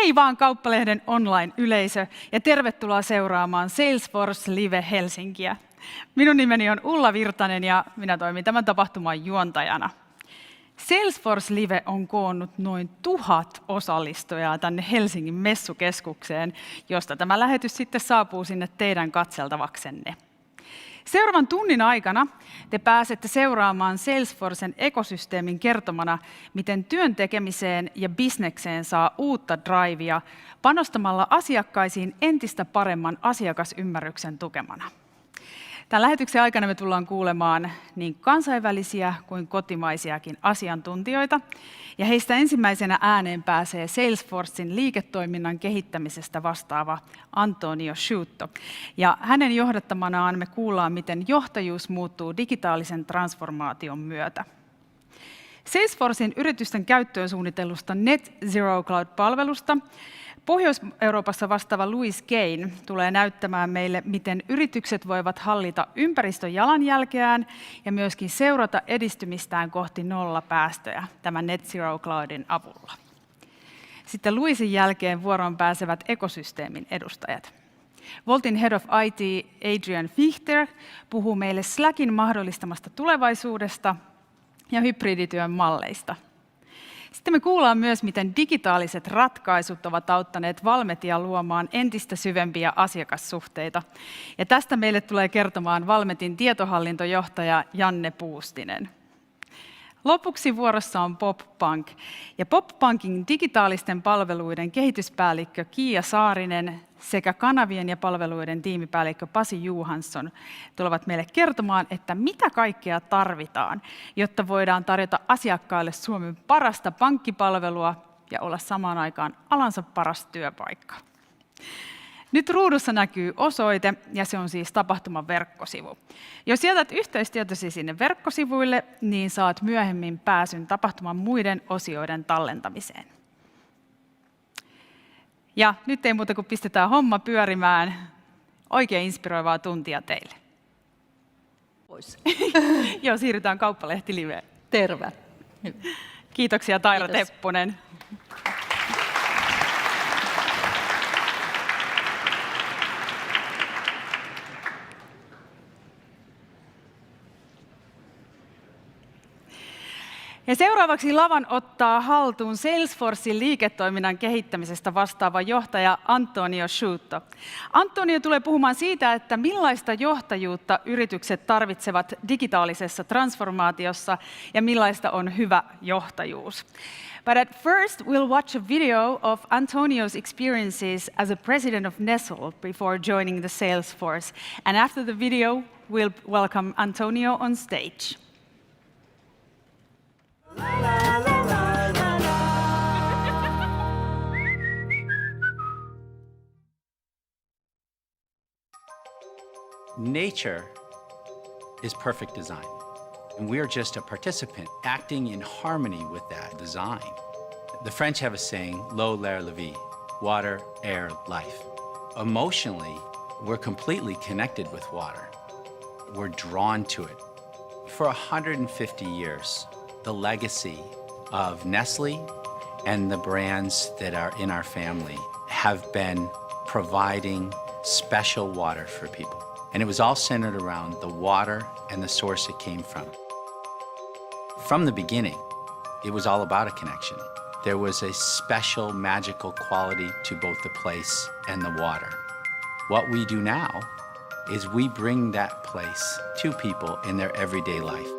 Hei vaan Kauppalehden online-yleisö ja tervetuloa seuraamaan Salesforce Live Helsinkiä. Minun nimeni on Ulla Virtanen ja minä toimin tämän tapahtuman juontajana. Salesforce Live on koonnut noin 1000 osallistujaa tänne Helsingin messukeskukseen, josta tämä lähetys sitten saapuu sinne teidän katseltavaksenne. Seuraavan tunnin aikana te pääsette seuraamaan Salesforcen ekosysteemin kertomana, miten työn tekemiseen ja bisnekseen saa uutta drivea panostamalla asiakkaisiin entistä paremman asiakasymmärryksen tukemana. Tämän lähetyksen aikana me tullaan kuulemaan niin kansainvälisiä kuin kotimaisiakin asiantuntijoita. Ja heistä ensimmäisenä ääneen pääsee Salesforcen liiketoiminnan kehittämisestä vastaava Antonio Sciuto. Ja hänen johdattamanaan me kuullaan, miten johtajuus muuttuu digitaalisen transformaation myötä. Salesforcen yritysten käyttöön suunnitellusta Net Zero Cloud-palvelusta Pohjois-Euroopassa vastaava Louis Kane tulee näyttämään meille, miten yritykset voivat hallita ympäristön jalanjälkeään ja myöskin seurata edistymistään kohti nollapäästöjä tämän Net Zero Cloudin avulla. Sitten Louisin jälkeen vuoroon pääsevät ekosysteemin edustajat. Woltin Head of IT Adrian Fiechter puhuu meille Slackin mahdollistamasta tulevaisuudesta ja hybridityön malleista. Sitten me kuullaan myös, miten digitaaliset ratkaisut ovat auttaneet Valmetia luomaan entistä syvempiä asiakassuhteita. Ja tästä meille tulee kertomaan Valmetin tietohallintojohtaja Janne Puustinen. Lopuksi vuorossa on POP Pank. Ja POP Pankin digitaalisten palveluiden kehityspäällikkö Kiia Saarinen sekä kanavien ja palveluiden tiimipäällikkö Pasi Johansson tulevat meille kertomaan, että mitä kaikkea tarvitaan, jotta voidaan tarjota asiakkaille Suomen parasta pankkipalvelua ja olla samaan aikaan alansa paras työpaikka. Nyt ruudussa näkyy osoite, ja se on siis tapahtuman verkkosivu. Jos jätät yhteystietosi sinne verkkosivuille, niin saat myöhemmin pääsyn tapahtuman muiden osioiden tallentamiseen. Ja nyt ei muuta kuin pistetään homma pyörimään. Oikein inspiroivaa tuntia teille. Joo, siirrytään Kauppalehti-liveen. Terve. Kiitoksia Taira Tepponen. Ja seuraavaksi lavan ottaa haltuun Salesforcen liiketoiminnan kehittämisestä vastaava johtaja Antonio Sciuto. Antonio tulee puhumaan siitä, että millaista johtajuutta yritykset tarvitsevat digitaalisessa transformaatiossa ja millaista on hyvä johtajuus. But at first, we'll watch a video of Antonio's experiences as a president of Nestle before joining the Salesforce. And after the video, we'll welcome Antonio on stage. Nature is perfect design, and we are just a participant acting in harmony with that design. The French have a saying, l'eau, l'air, la vie, water, air, life. Emotionally, we're completely connected with water. We're drawn to it. For 150 years, the legacy of Nestle and the brands that are in our family have been providing special water for people. And it was all centered around the water and the source it came from. From the beginning, it was all about a connection. There was a special magical quality to both the place and the water. What we do now is we bring that place to people in their everyday life.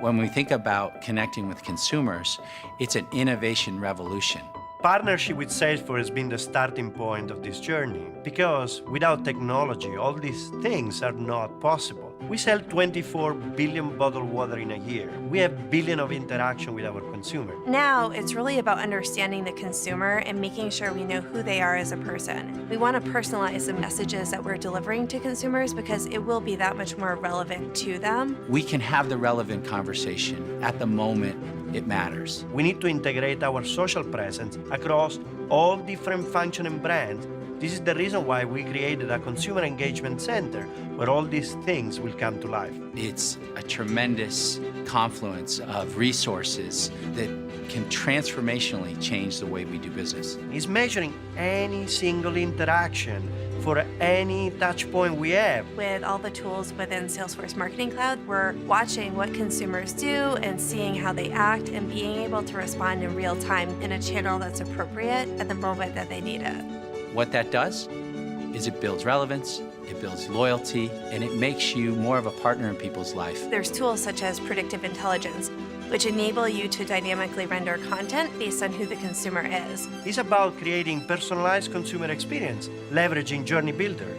When we think about connecting with consumers, it's an innovation revolution. Partnership with Salesforce has been the starting point of this journey because without technology, all these things are not possible. We sell 24 billion bottled water in a year. We have billions of interaction with our consumer. Now it's really about understanding the consumer and making sure we know who they are as a person. We want to personalize the messages that we're delivering to consumers because it will be that much more relevant to them. We can have the relevant conversation at the moment it matters. We need to integrate our social presence across all different functions and brands This is the reason why we created a consumer engagement center where all these things will come to life. It's a tremendous confluence of resources that can transformationally change the way we do business. It's measuring any single interaction for any touch point we have. With all the tools within Salesforce Marketing Cloud, we're watching what consumers do and seeing how they act and being able to respond in real time in a channel that's appropriate at the moment that they need it. What that does is it builds relevance, it builds loyalty, and it makes you more of a partner in people's life. There's tools such as predictive intelligence, which enable you to dynamically render content based on who the consumer is. It's about creating personalized consumer experience, leveraging Journey Builder.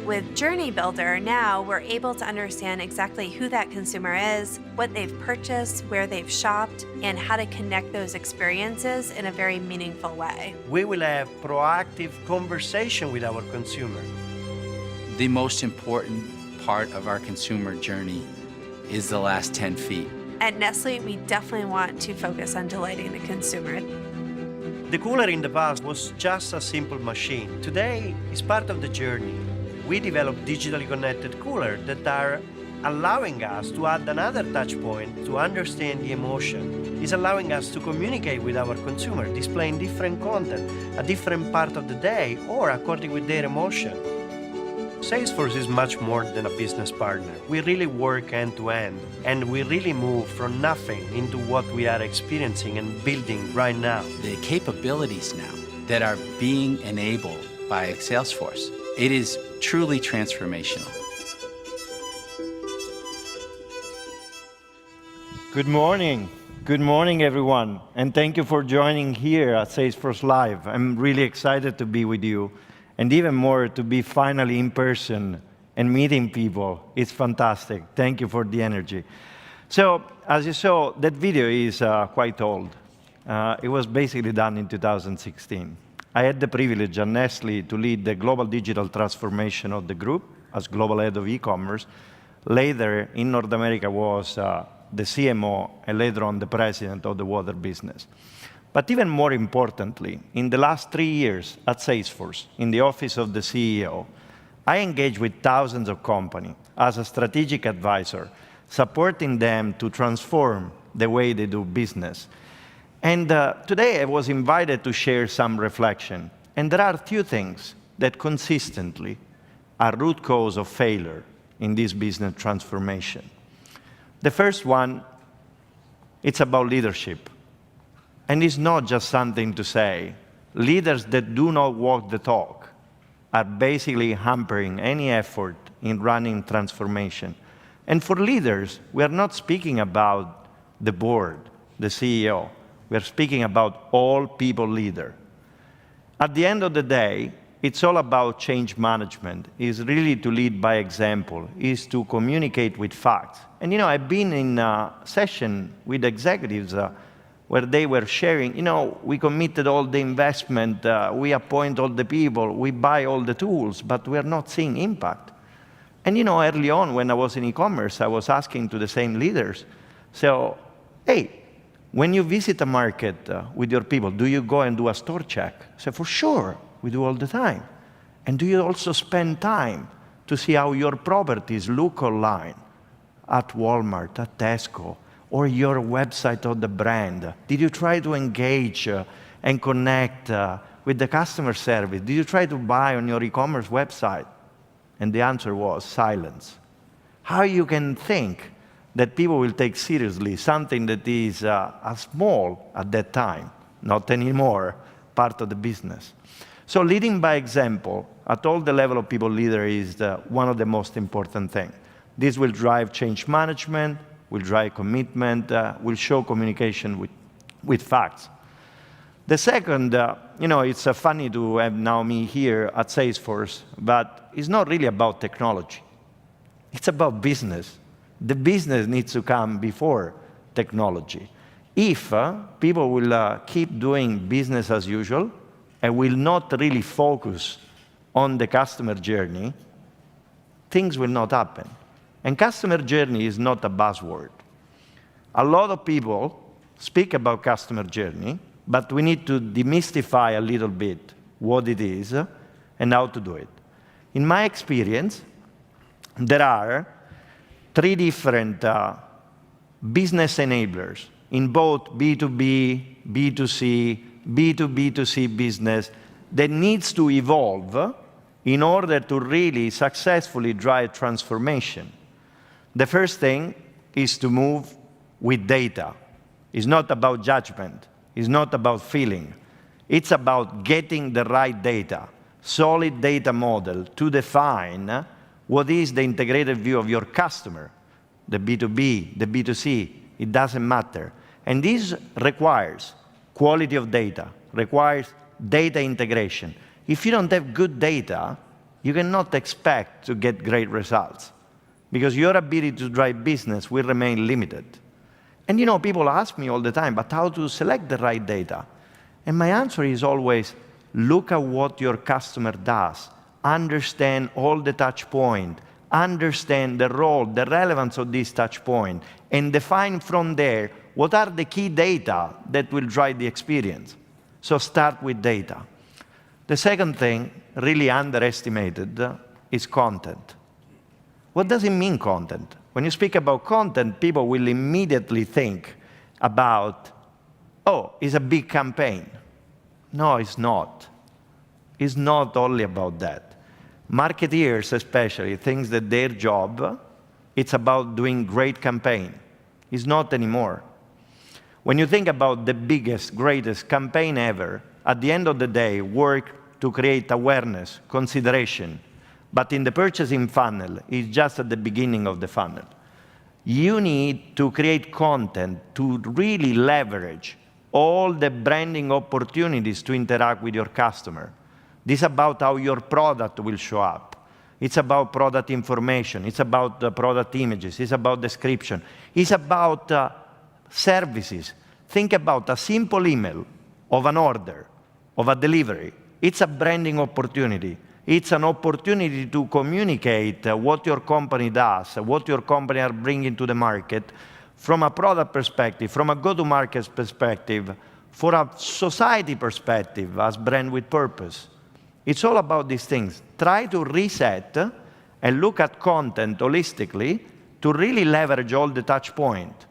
With Journey Builder, now we're able to understand exactly who that consumer is, what they've purchased, where they've shopped, and how to connect those experiences in a very meaningful way. We will have proactive conversation with our consumer. The most important part of our consumer journey is the last 10 feet. At Nestle, we definitely want to focus on delighting the consumer. The cooler in the past was just a simple machine. Today, it's part of the journey. We develop digitally connected coolers that are allowing us to add another touch point to understand the emotion. It's allowing us to communicate with our consumer, displaying different content at different part of the day or according with their emotion. Salesforce is much more than a business partner. We really work end to end, and we really move from nothing into what we are experiencing and building right now. The capabilities now that are being enabled by Salesforce, it is truly transformational. Good morning. Good morning, everyone. And thank you for joining here at Salesforce Live. I'm really excited to be with you, and even more to be finally in person and meeting people. It's fantastic. Thank you for the energy. So, as you saw, that video is quite old. It was basically done in 2016. I had the privilege at Nestle to lead the global digital transformation of the group as global head of e-commerce. Later, in North America, was the CMO, and later on the president of the water business. But even more importantly, in the last 3 years at Salesforce, in the office of the CEO, I engaged with thousands of companies as a strategic advisor, supporting them to transform the way they do business. And today I was invited to share some reflection. And there are two things that consistently are root cause of failure in this business transformation. The first one, it's about leadership. And it's not just something to say. Leaders that do not walk the talk are basically hampering any effort in running transformation. And for leaders, we are not speaking about the board, the CEO. We are speaking about all people leader. At the end of the day, it's all about change management. It's really to lead by example, is to communicate with facts. And I've been in a session with executives where they were sharing, we committed all the investment, we appoint all the people, we buy all the tools, but we're not seeing impact. And early on when I was in e-commerce, I was asking to the same leaders, so, hey, when you visit a market with your people, do you go and do a store check? I said, for sure, we do all the time. And do you also spend time to see how your properties look online at Walmart, at Tesco, or your website of the brand? Did you try to engage and connect with the customer service? Did you try to buy on your e-commerce website? And the answer was silence. How you can think that people will take seriously something that is a small, at that time, not anymore, part of the business. So leading by example at all the level of people leader is one of the most important things. This will drive change management, will drive commitment, will show communication with facts. The second, it's funny to have now me here at Salesforce, but it's not really about technology. It's about business. The business needs to come before technology. If people will keep doing business as usual and will not really focus on the customer journey, things will not happen. And customer journey is not a buzzword. A lot of people speak about customer journey, but we need to demystify a little bit what it is and how to do it. In my experience, there are 3 different business enablers in both B2B, B2C, B2B2C business that needs to evolve in order to really successfully drive transformation. The first thing is to move with data. It's not about judgment. It's not about feeling. It's about getting the right data, solid data model to define what is the integrated view of your customer, the B2B, the B2C, it doesn't matter. And this requires quality of data, requires data integration. If you don't have good data, you cannot expect to get great results because your ability to drive business will remain limited. And you know, people ask me all the time, but how to select the right data? And my answer is always, look at what your customer does, understand all the touch points, understand the role, the relevance of this touch point, and define from there what are the key data that will drive the experience. So start with data. The second thing, really underestimated, is content. What does it mean, content? When you speak about content, people will immediately think about, oh, it's a big campaign. No, it's not. It's not only about that. Marketeers especially think that their job, it's about doing great campaign. It's not anymore. When you think about the biggest, greatest campaign ever, at the end of the day, work to create awareness, consideration, but in the purchasing funnel, it's just at the beginning of the funnel. You need to create content to really leverage all the branding opportunities to interact with your customer. This is about how your product will show up. It's about product information. It's about product images. It's about description. It's about services. Think about a simple email of an order, of a delivery. It's a branding opportunity. It's an opportunity to communicate what your company does, what your company are bringing to the market from a product perspective, from a go-to-market perspective, for a society perspective as brand with purpose. It's all about these things. Try to reset and look at content holistically to really leverage all the touch points.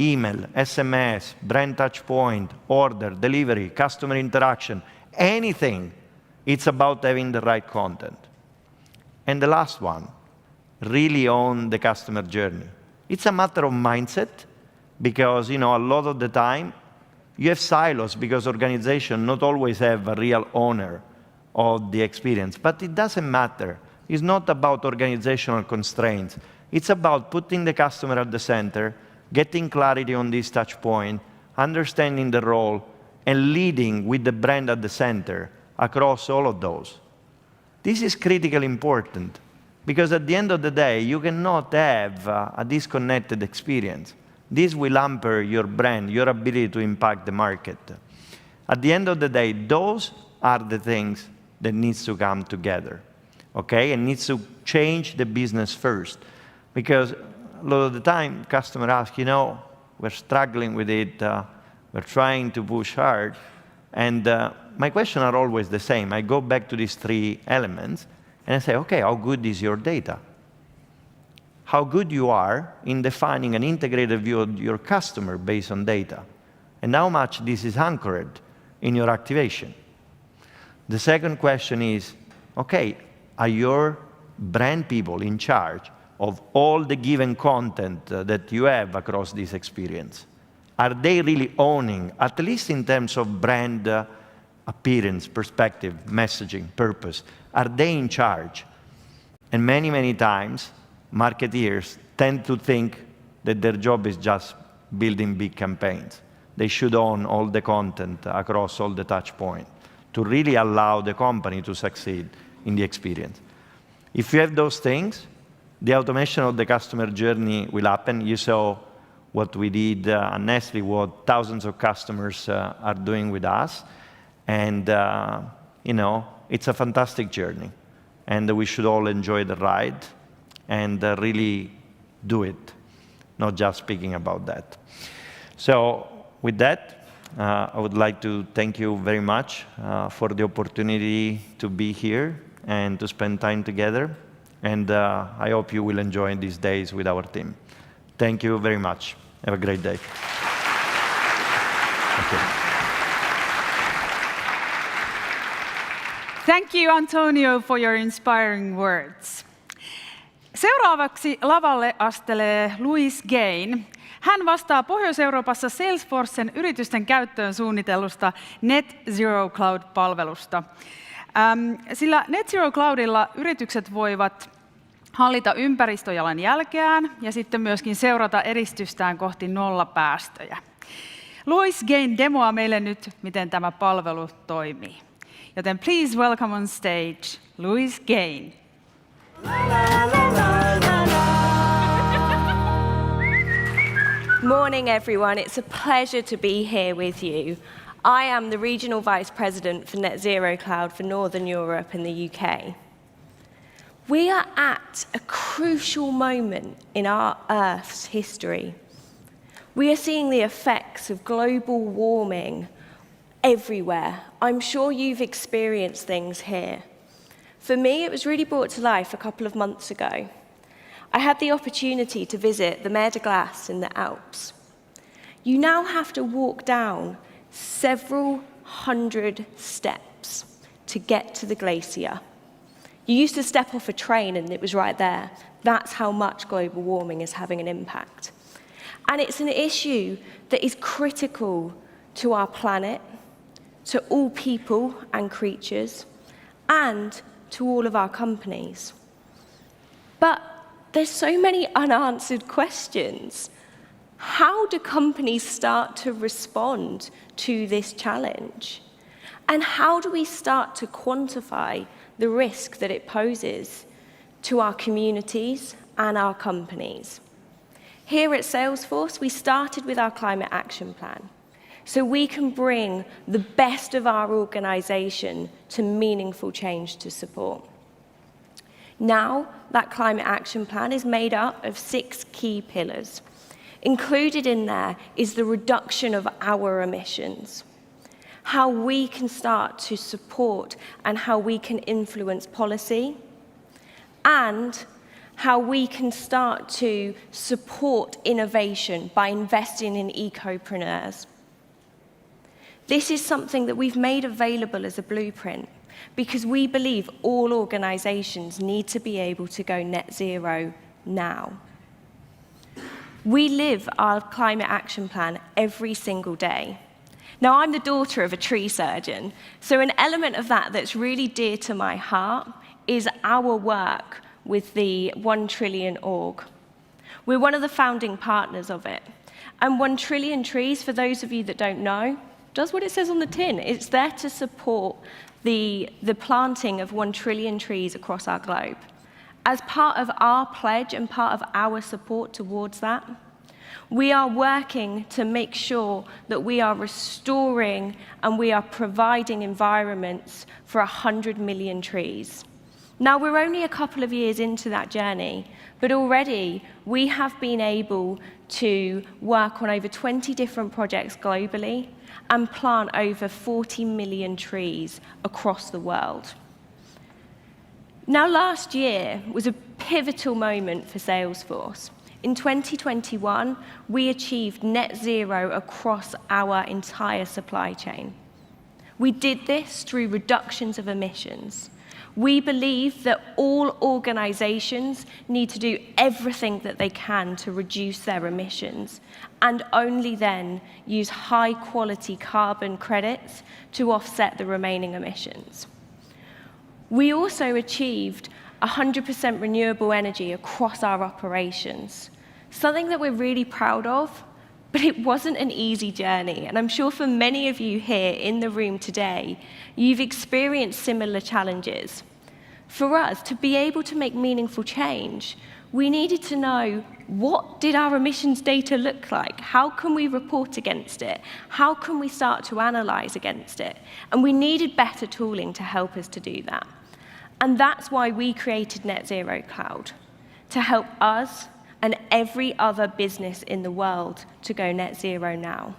Email, SMS, brand touch point, order, delivery, customer interaction, anything. It's about having the right content. And the last one, really own the customer journey. It's a matter of mindset because, you know, a lot of the time you have silos because organizations not always have a real owner of the experience. But it doesn't matter. It's not about organizational constraints. It's about putting the customer at the center, getting clarity on this touch point, understanding the role, and leading with the brand at the center across all of those. This is critically important because at the end of the day, you cannot have a disconnected experience. This will hamper your brand, your ability to impact the market. At the end of the day, those are the things that needs to come together, okay? And needs to change the business first. Because a lot of the time, customers ask, you know, we're struggling with it, we're trying to push hard, and my questions are always the same. I go back to these 3 elements, and I say, okay, how good is your data? How good you are in defining an integrated view of your customer based on data, and how much this is anchored in your activation. The second question is, okay, are your brand people in charge of all the given content that you have across this experience? Are they really owning, at least in terms of brand appearance, perspective, messaging, purpose? Are they in charge? And many, many times, marketeers tend to think that their job is just building big campaigns. They should own all the content across all the touch points to really allow the company to succeed in the experience. If you have those things, the automation of the customer journey will happen. You saw what we did at Nestle, what thousands of customers are doing with us. And, you know, it's a fantastic journey. And we should all enjoy the ride and really do it, not just speaking about that. So with that, I would like to thank you very much for the opportunity to be here and to spend time together. And I hope you will enjoy these days with our team. Thank you very much. Have a great day. Thank you. Thank you, Antonio, for your inspiring words. Seuraavaksi lavalle astelee Louise Gain. Hän vastaa Pohjois-Euroopassa Salesforcen yritysten käyttöön suunnitellusta Net Zero Cloud-palvelusta. Sillä Net Zero Cloudilla yritykset voivat hallita ympäristöjalanjälkeään ja sitten myöskin seurata edistystään kohti nollapäästöjä. Louise Gain demoaa meille nyt, miten tämä palvelu toimii. Joten please welcome on stage Louise Gain. Morning, everyone. It's a pleasure to be here with you. I am the Regional Vice President for Net Zero Cloud for Northern Europe and the UK. We are at a crucial moment in our Earth's history. We are seeing the effects of global warming everywhere. I'm sure you've experienced things here. For me, it was really brought to life a couple of months ago. I had the opportunity to visit the Mer de Glace in the Alps. You now have to walk down several hundred steps to get to the glacier. You used to step off a train and it was right there. That's how much global warming is having an impact. And it's an issue that is critical to our planet, to all people and creatures, and to all of our companies. But there's so many unanswered questions. How do companies start to respond to this challenge? And how do we start to quantify the risk that it poses to our communities and our companies? Here at Salesforce, we started with our climate action plan, so we can bring the best of our organization to meaningful change to support. Now, that climate action plan is made up of 6 key pillars. Included in there is the reduction of our emissions, how we can start to support and how we can influence policy, and how we can start to support innovation by investing in ecopreneurs. This is something that we've made available as a blueprint because we believe all organizations need to be able to go net zero now. We live our climate action plan every single day. Now, I'm the daughter of a tree surgeon, so an element of that that's really dear to my heart is our work with the 1 Trillion org. We're one of the founding partners of it. And 1 Trillion Trees, for those of you that don't know, does what it says on the tin. It's there to support the planting of 1 trillion trees across our globe. As part of our pledge and part of our support towards that, we are working to make sure that we are restoring and we are providing environments for 100 million trees. Now, we're only a couple of years into that journey, but already we have been able to work on over 20 different projects globally and plant over 40 million trees across the world. Now, last year was a pivotal moment for Salesforce. In 2021, we achieved net zero across our entire supply chain. We did this through reductions of emissions. We believe that all organizations need to do everything that they can to reduce their emissions, and only then use high-quality carbon credits to offset the remaining emissions. We also achieved 100% renewable energy across our operations, something that we're really proud of, but it wasn't an easy journey. And I'm sure for many of you here in the room today, you've experienced similar challenges. For us to be able to make meaningful change, we needed to know, what did our emissions data look like? How can we report against it? How can we start to analyze against it? And we needed better tooling to help us to do that. And that's why we created Net Zero Cloud, to help us and every other business in the world to go net zero now.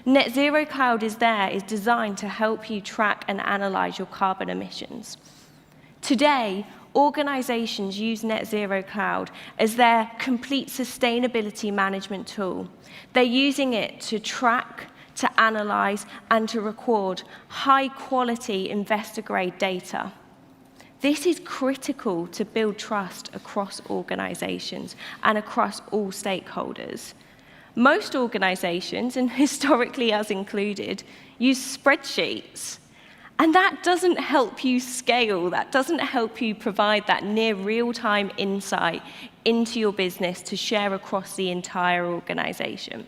Net Zero Cloud is designed to help you track and analyze your carbon emissions. Today, organizations use Net Zero Cloud as their complete sustainability management tool. They're using it to track, to analyze, and to record high-quality investor-grade data. This is critical to build trust across organizations and across all stakeholders. Most organizations, and historically us included, use spreadsheets. And that doesn't help you scale. That doesn't help you provide that near real-time insight into your business to share across the entire organization.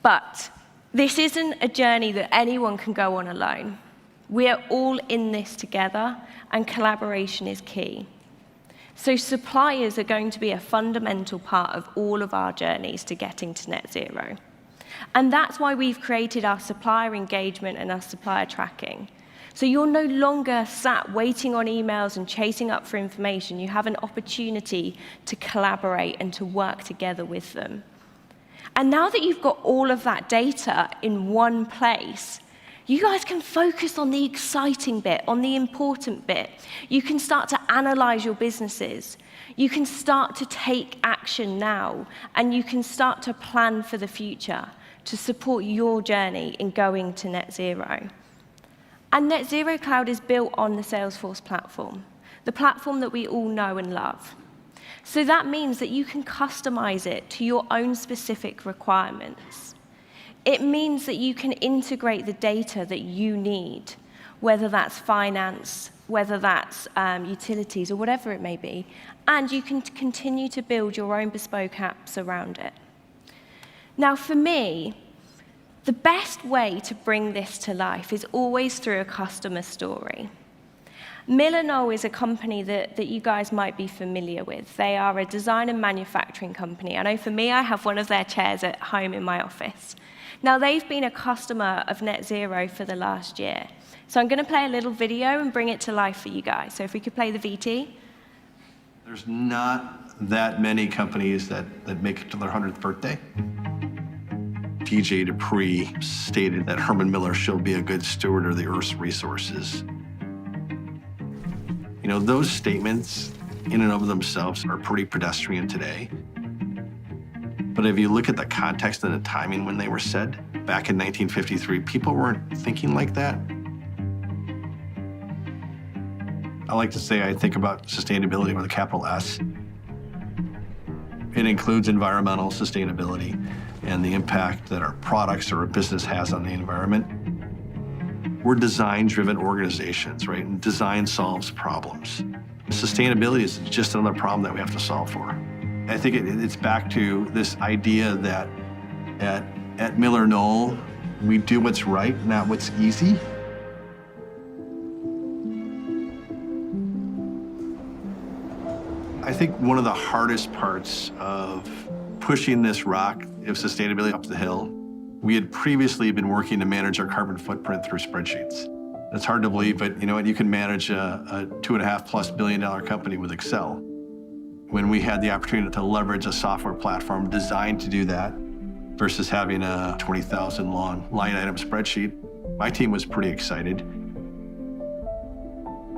But this isn't a journey that anyone can go on alone. We are all in this together, and collaboration is key. So suppliers are going to be a fundamental part of all of our journeys to getting to net zero. And that's why we've created our supplier engagement and our supplier tracking. So you're no longer sat waiting on emails and chasing up for information. You have an opportunity to collaborate and to work together with them. And now that you've got all of that data in one place, you guys can focus on the exciting bit, on the important bit. You can start to analyze your businesses. You can start to take action now, and you can start to plan for the future to support your journey in going to net zero. And Net Zero Cloud is built on the Salesforce platform, the platform that we all know and love. So that means that you can customize it to your own specific requirements. It means that you can integrate the data that you need, whether that's finance, whether that's utilities, or whatever it may be, and you can continue to build your own bespoke apps around it. Now, for me, the best way to bring this to life is always through a customer story. Knoll is a company that you guys might be familiar with. They are a design and manufacturing company. I know for me, I have one of their chairs at home in my office. Now, they've been a customer of Net Zero for the last year. So I'm going to play a little video and bring it to life for you guys. So if we could play the VT. There's not that many companies that make it to their 100th birthday. DJ Dupree stated that Herman Miller shall be a good steward of the Earth's resources. You know, those statements in and of themselves are pretty pedestrian today. But if you look at the context and the timing when they were said, back in 1953, people weren't thinking like that. I like to say I think about sustainability with a capital S. It includes environmental sustainability and the impact that our products or our business has on the environment. We're design-driven organizations, right? And design solves problems. Sustainability is just another problem that we have to solve for. I think it's back to this idea that at Knoll, we do what's right, not what's easy. I think one of the hardest parts of pushing this rock of sustainability up the hill, we had previously been working to manage our carbon footprint through spreadsheets. It's hard to believe, but you know what? You can manage a $2.5+ billion company with Excel. When we had the opportunity to leverage a software platform designed to do that versus having a 20,000 long line item spreadsheet, my team was pretty excited.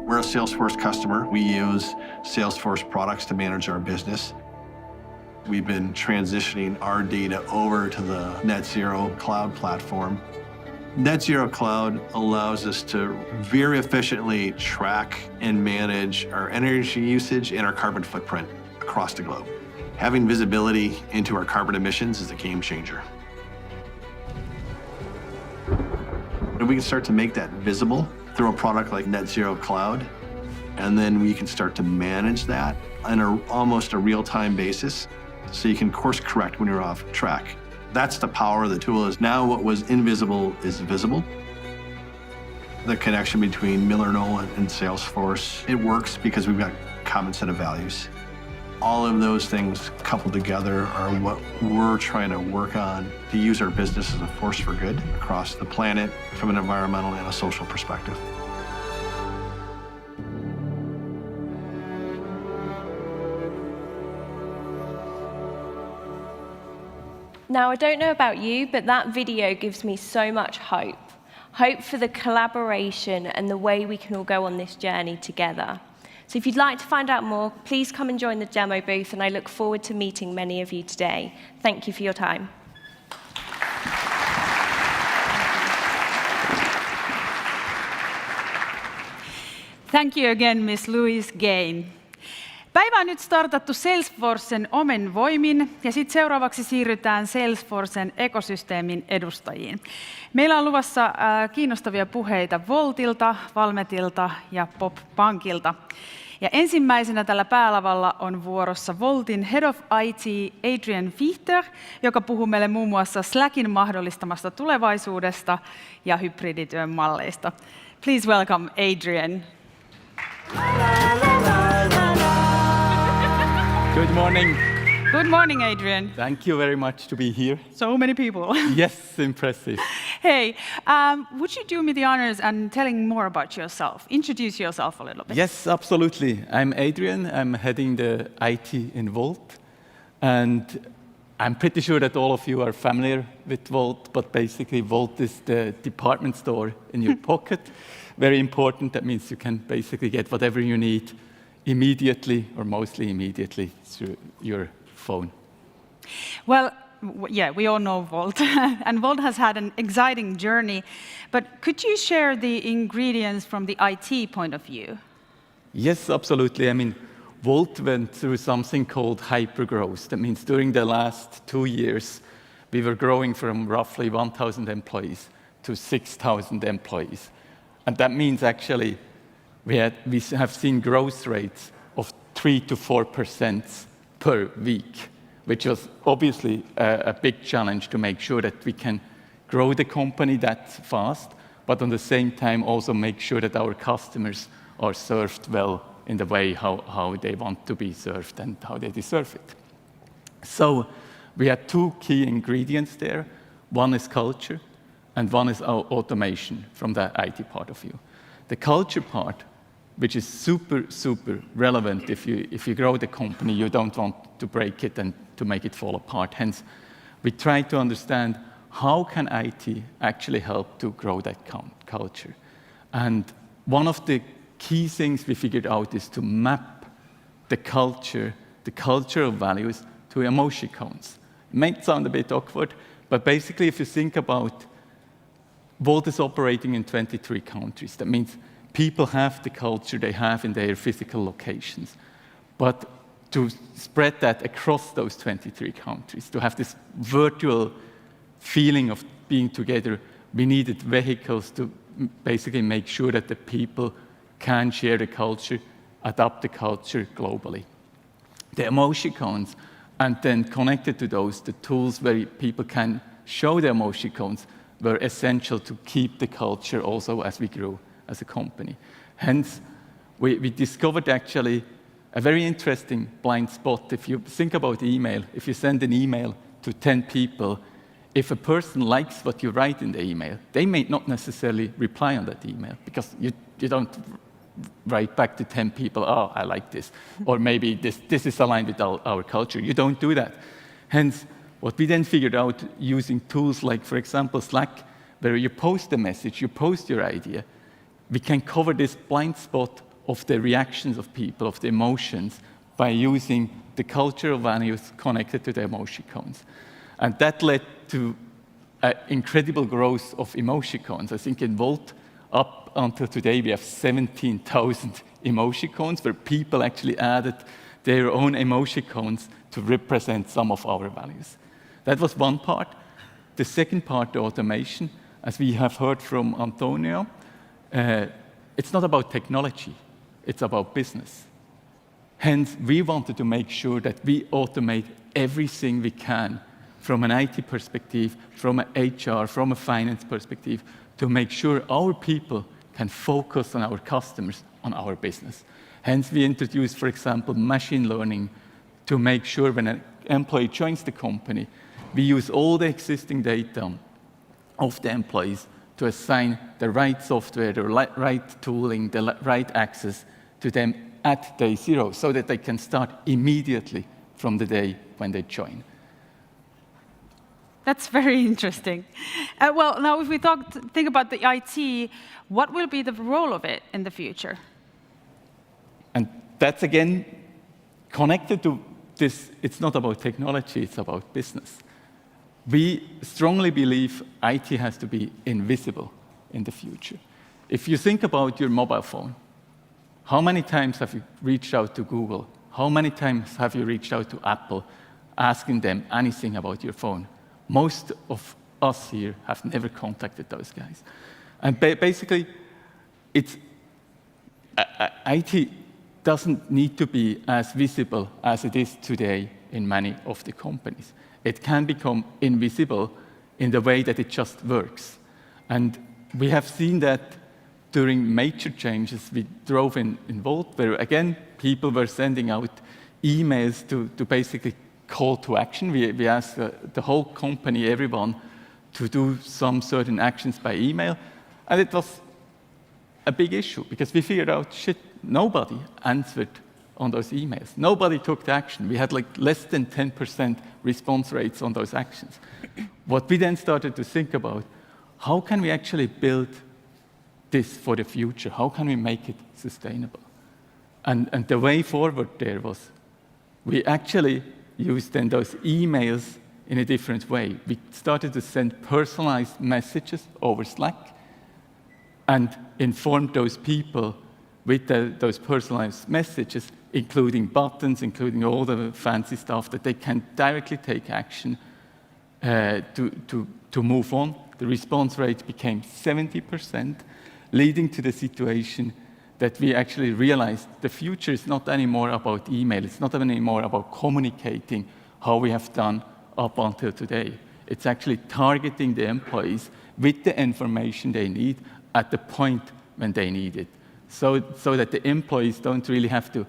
We're a Salesforce customer. We use Salesforce products to manage our business. We've been transitioning our data over to the Net Zero Cloud platform. Net Zero Cloud allows us to very efficiently track and manage our energy usage and our carbon footprint across the globe. Having visibility into our carbon emissions is a game changer. And we can start to make that visible through a product like Net Zero Cloud, and then we can start to manage that on almost a real-time basis, so you can course correct when you're off track. That's the power of the tool. Is now what was invisible is visible. The connection between Knoll and Salesforce, it works because we've got a common set of values. All of those things coupled together are what we're trying to work on to use our business as a force for good across the planet from an environmental and a social perspective. Now, I don't know about you, but that video gives me so much hope. Hope for the collaboration and the way we can all go on this journey together. So if you'd like to find out more, please come and join the demo booth, and I look forward to meeting many of you today. Thank you for your time. Thank you again, Miss Louise Gain. Päivä on nyt startattu Salesforcen omin voimin, ja sitten seuraavaksi siirrytään Salesforcen ekosysteemin edustajiin. Meillä on luvassa kiinnostavia puheita Woltilta, Valmetilta ja POP Pankilta. Ja ensimmäisenä tällä päälavalla on vuorossa Woltin Head of IT Adrian Fiechter, joka puhuu meille muun muassa Slackin mahdollistamasta tulevaisuudesta ja hybridityön malleista. Please welcome Adrian. Good morning. Good morning, Adrian. Thank you very much to be here. So many people. Yes, impressive. Hey, would you do me the honors and telling more about yourself? Introduce yourself a little bit. Yes, absolutely. I'm Adrian. I'm heading the IT in Wolt. And I'm pretty sure that all of you are familiar with Wolt, but basically Wolt is the department store in your pocket. Very important. That means you can basically get whatever you need immediately, or mostly immediately, through your phone. Well, yeah, we all know Wolt, and Wolt has had an exciting journey, but could you share the ingredients from the IT point of view? Yes, absolutely. I mean, Wolt went through something called hypergrowth. That means during the last 2 years, we were growing from roughly 1,000 employees to 6,000 employees. And that means actually we have seen growth rates of 3 to 4% per week, which was obviously a big challenge to make sure that we can grow the company that fast, but at the same time also make sure that our customers are served well in the way how they want to be served and how they deserve it. So we had 2 key ingredients there. One is culture, and one is our automation from the IT part of view. The culture part, which is super, super relevant. If you grow the company, you don't want to break it and to make it fall apart. Hence, we try to understand how can IT actually help to grow that culture. And one of the key things we figured out is to map the cultural values to emoticons. It might sound a bit awkward, but basically if you think about Wolt is operating in 23 countries. That means people have the culture they have in their physical locations. But to spread that across those 23 countries, to have this virtual feeling of being together, we needed vehicles to basically make sure that the people can share the culture, adapt the culture globally. The emoticons, and then connected to those, the tools where people can show the emoticons, were essential to keep the culture also as we grew as a company. Hence, we discovered actually a very interesting blind spot. If you think about email, if you send an email to 10 people, if a person likes what you write in the email, they may not necessarily reply on that email, because you don't write back to 10 people, oh, I like this, or maybe this is aligned with our culture. You don't do that. Hence, what we then figured out using tools like, for example, Slack, where you post a message, you post your idea, we can cover this blind spot of the reactions of people, of the emotions, by using the cultural values connected to the emoticons. And that led to incredible growth of emoticons. I think in Wolt, up until today, we have 17,000 emoticons, where people actually added their own emoticons to represent some of our values. That was one part. The second part, the automation, as we have heard from Antonio, it's not about technology, it's about business. Hence, we wanted to make sure that we automate everything we can from an IT perspective, from an HR, from a finance perspective, to make sure our people can focus on our customers, on our business. Hence, we introduced, for example, machine learning to make sure when an employee joins the company, we use all the existing data of the employees to assign the right software, the right tooling, the right access to them at day 0, so that they can start immediately from the day when they join. That's very interesting. Well, now if we think about the IT, what will be the role of it in the future? And that's again connected to this. It's not about technology, it's about business. We strongly believe IT has to be invisible in the future. If you think about your mobile phone, how many times have you reached out to Google? How many times have you reached out to Apple asking them anything about your phone? Most of us here have never contacted those guys. And basically, IT doesn't need to be as visible as it is today in many of the companies. It can become invisible in the way that it just works. And we have seen that during major changes we drove in Wolt, where again, people were sending out emails to basically call to action. We asked the whole company, everyone, to do some certain actions by email. And it was a big issue because we figured out, nobody answered on those emails. Nobody took the action. We had like less than 10% response rates on those actions. What we then started to think about, how can we actually build this for the future? How can we make it sustainable? And the way forward there was, we actually used then those emails in a different way. We started to send personalized messages over Slack and informed those people with those personalized messages, including buttons, including all the fancy stuff, that they can directly take action to move on. The response rate became 70%, leading to the situation that we actually realized the future is not anymore about email. It's not anymore about communicating how we have done up until today. It's actually targeting the employees with the information they need at the point when they need it. So that the employees don't really have to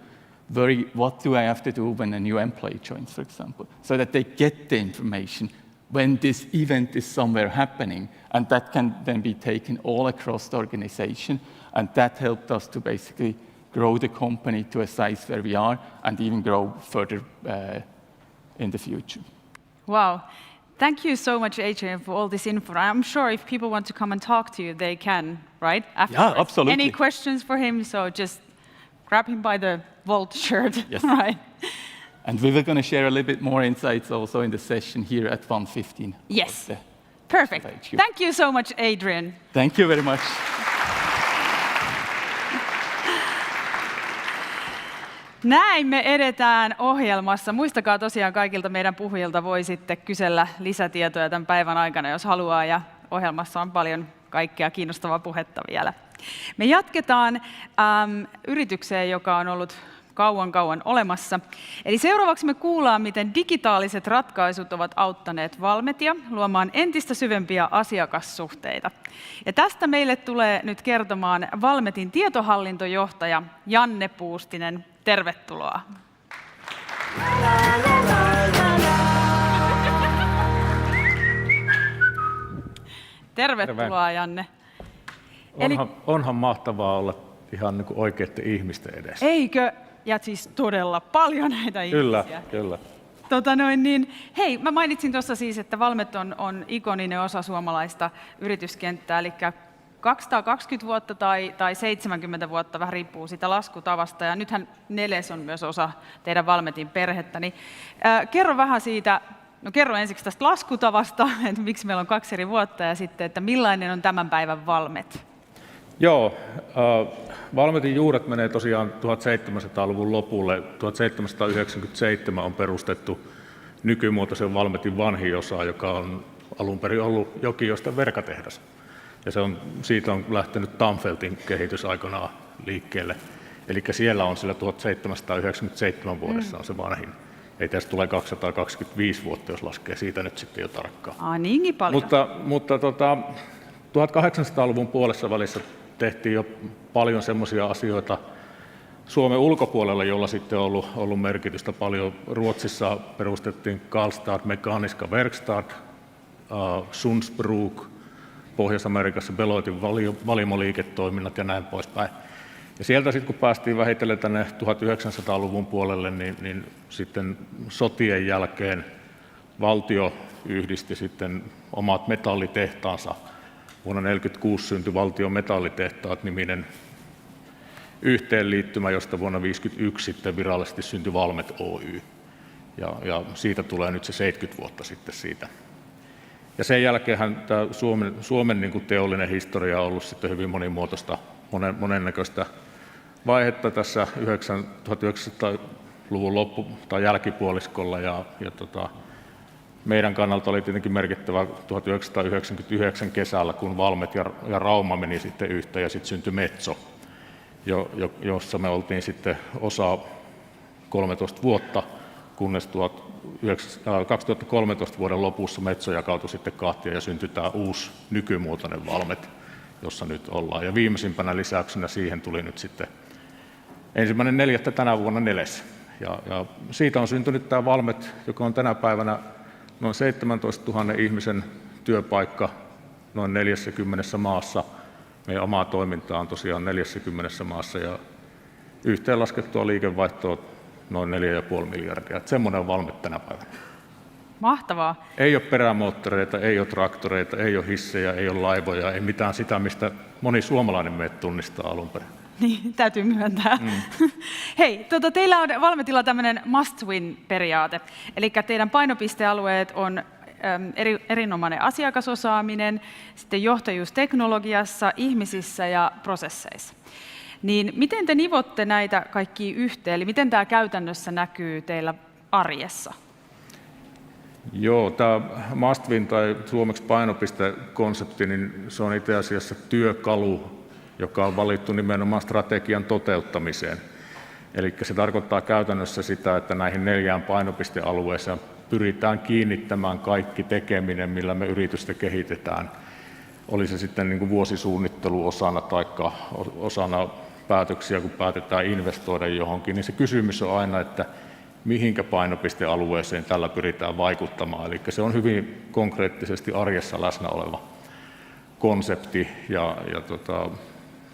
worry, what do I have to do when a new employee joins, for example? So that they get the information when this event is somewhere happening, and that can then be taken all across the organization, and that helped us to basically grow the company to a size where we are, and even grow further in the future. Wow. Thank you so much, Adrian, for all this info. I'm sure if people want to come and talk to you, they can, right? Afterwards. Yeah, absolutely. Any questions for him? So just grab him by the Wolt shirt, yes. Right? And we were going to share a little bit more insights also in the session here at 1:15. Yes. Perfect. Thank you so much, Adrian. Thank you very much. Näin me edetään ohjelmassa. Muistakaa tosiaan kaikilta meidän puhujilta voi sitten kysellä lisätietoja tämän päivän aikana, jos haluaa, ja ohjelmassa on paljon kaikkea kiinnostavaa puhetta vielä. Me jatketaan yritykseen, joka on ollut kauan olemassa. Eli seuraavaksi me kuullaan, miten digitaaliset ratkaisut ovat auttaneet Valmetia luomaan entistä syvempiä asiakassuhteita. Ja tästä meille tulee nyt kertomaan Valmetin tietohallintojohtaja Janne Puustinen. Tervetuloa. Tervetuloa, Janne. Onhan mahtavaa olla ihan niin kuin oikeiden ihmisten edessä. Eikö? Ja siis todella paljon näitä ihmisiä. Kyllä. Hei, mä mainitsin tuossa siis, että Valmet on ikoninen osa suomalaista yrityskenttää, eli 220 vuotta tai 70 vuotta, vähän riippuu siitä laskutavasta, ja nythän Neles on myös osa teidän Valmetin perhettä. Niin, kerro vähän siitä, kerro ensiksi tästä laskutavasta, että miksi meillä on 2 eri vuotta, ja sitten, että millainen on tämän päivän Valmet? Joo, Valmetin juuret menee tosiaan 1700-luvun lopulle. 1797 on perustettu nykymuotoisen Valmetin vanhin osa, joka on alun perin ollut Jokioisten verkatehdas. Ja siitä on lähtenyt Tamfeltin kehitys aikanaan liikkeelle. Eli siellä on sillä 1797 vuodessa on se vanhin. Ei tästä tule 225 vuotta, jos laskee siitä nyt sitten jo tarkkaan. Niinkin paljon. Mutta 1800-luvun puolessa välissä tehtiin jo paljon semmoisia asioita Suomen ulkopuolella, jolla sitten on ollut merkitystä paljon. Ruotsissa perustettiin Karlstad Mekaniska Verkstad, Sundsbruk, Pohjois-Amerikassa Beloitin valimoliiketoiminnat ja näin poispäin. Ja sieltä sitten kun päästiin vähitellen tänne 1900-luvun puolelle, niin sitten sotien jälkeen valtio yhdisti sitten omat metallitehtaansa. Vuonna 1946 syntyi Valtion metallitehtaat-niminen yhteenliittymä, josta vuonna 1951 sitten virallisesti syntyi Valmet Oy. Ja siitä tulee nyt se 70 vuotta sitten siitä. Ja sen jälkeenhän tämä Suomen niin kuin teollinen historia on ollut sitten hyvin monimuotoista, monennäköistä vaihetta tässä 1900-luvun loppu- tai jälkipuoliskolla. Meidän kannalta oli tietenkin merkittävä 1999 kesällä, kun Valmet ja Rauma meni sitten yhteen ja sitten syntyi Metso, jossa me oltiin sitten osa 13 vuotta, kunnes 2013 vuoden lopussa Metso jakautui sitten kahtia ja syntyi tämä uusi nykymuotoinen Valmet, jossa nyt ollaan. Ja viimeisimpänä lisäyksenä siihen tuli nyt sitten 1.4. tänä vuonna Neles. Ja siitä on syntynyt tämä Valmet, joka on tänä päivänä noin 17 000 ihmisen työpaikka noin 40 maassa. Meidän omaa toimintaa on tosiaan 40 maassa ja yhteenlaskettua liikevaihtoa noin 4,5 miljardia. Että semmoinen on Valmet tänä päivänä. Mahtavaa. Ei ole perämoottoreita, ei ole traktoreita, ei ole hissejä, ei ole laivoja, ei mitään sitä, mistä moni suomalainen meitä tunnistaa alun perin. Niin, täytyy myöntää. Hei, teillä on Valmetilla tämmöinen must win-periaate. Eli teidän painopistealueet on erinomainen asiakasosaaminen, sitten johtajuus teknologiassa, ihmisissä ja prosesseissa. Niin miten te nivotte näitä kaikkia yhteen, eli miten tämä käytännössä näkyy teillä arjessa? Joo, tämä must win tai suomeksi painopistekonsepti, niin se on itse asiassa työkalu, joka on valittu nimenomaan strategian toteuttamiseen. Eli se tarkoittaa käytännössä sitä, että näihin 4 painopistealueeseen pyritään kiinnittämään kaikki tekeminen, millä me yritystä kehitetään. Oli se sitten niin kuin vuosisuunnittelu osana tai osana päätöksiä, kun päätetään investoida johonkin, niin se kysymys on aina, että mihinkä painopistealueeseen tällä pyritään vaikuttamaan. Eli se on hyvin konkreettisesti arjessa läsnä oleva konsepti.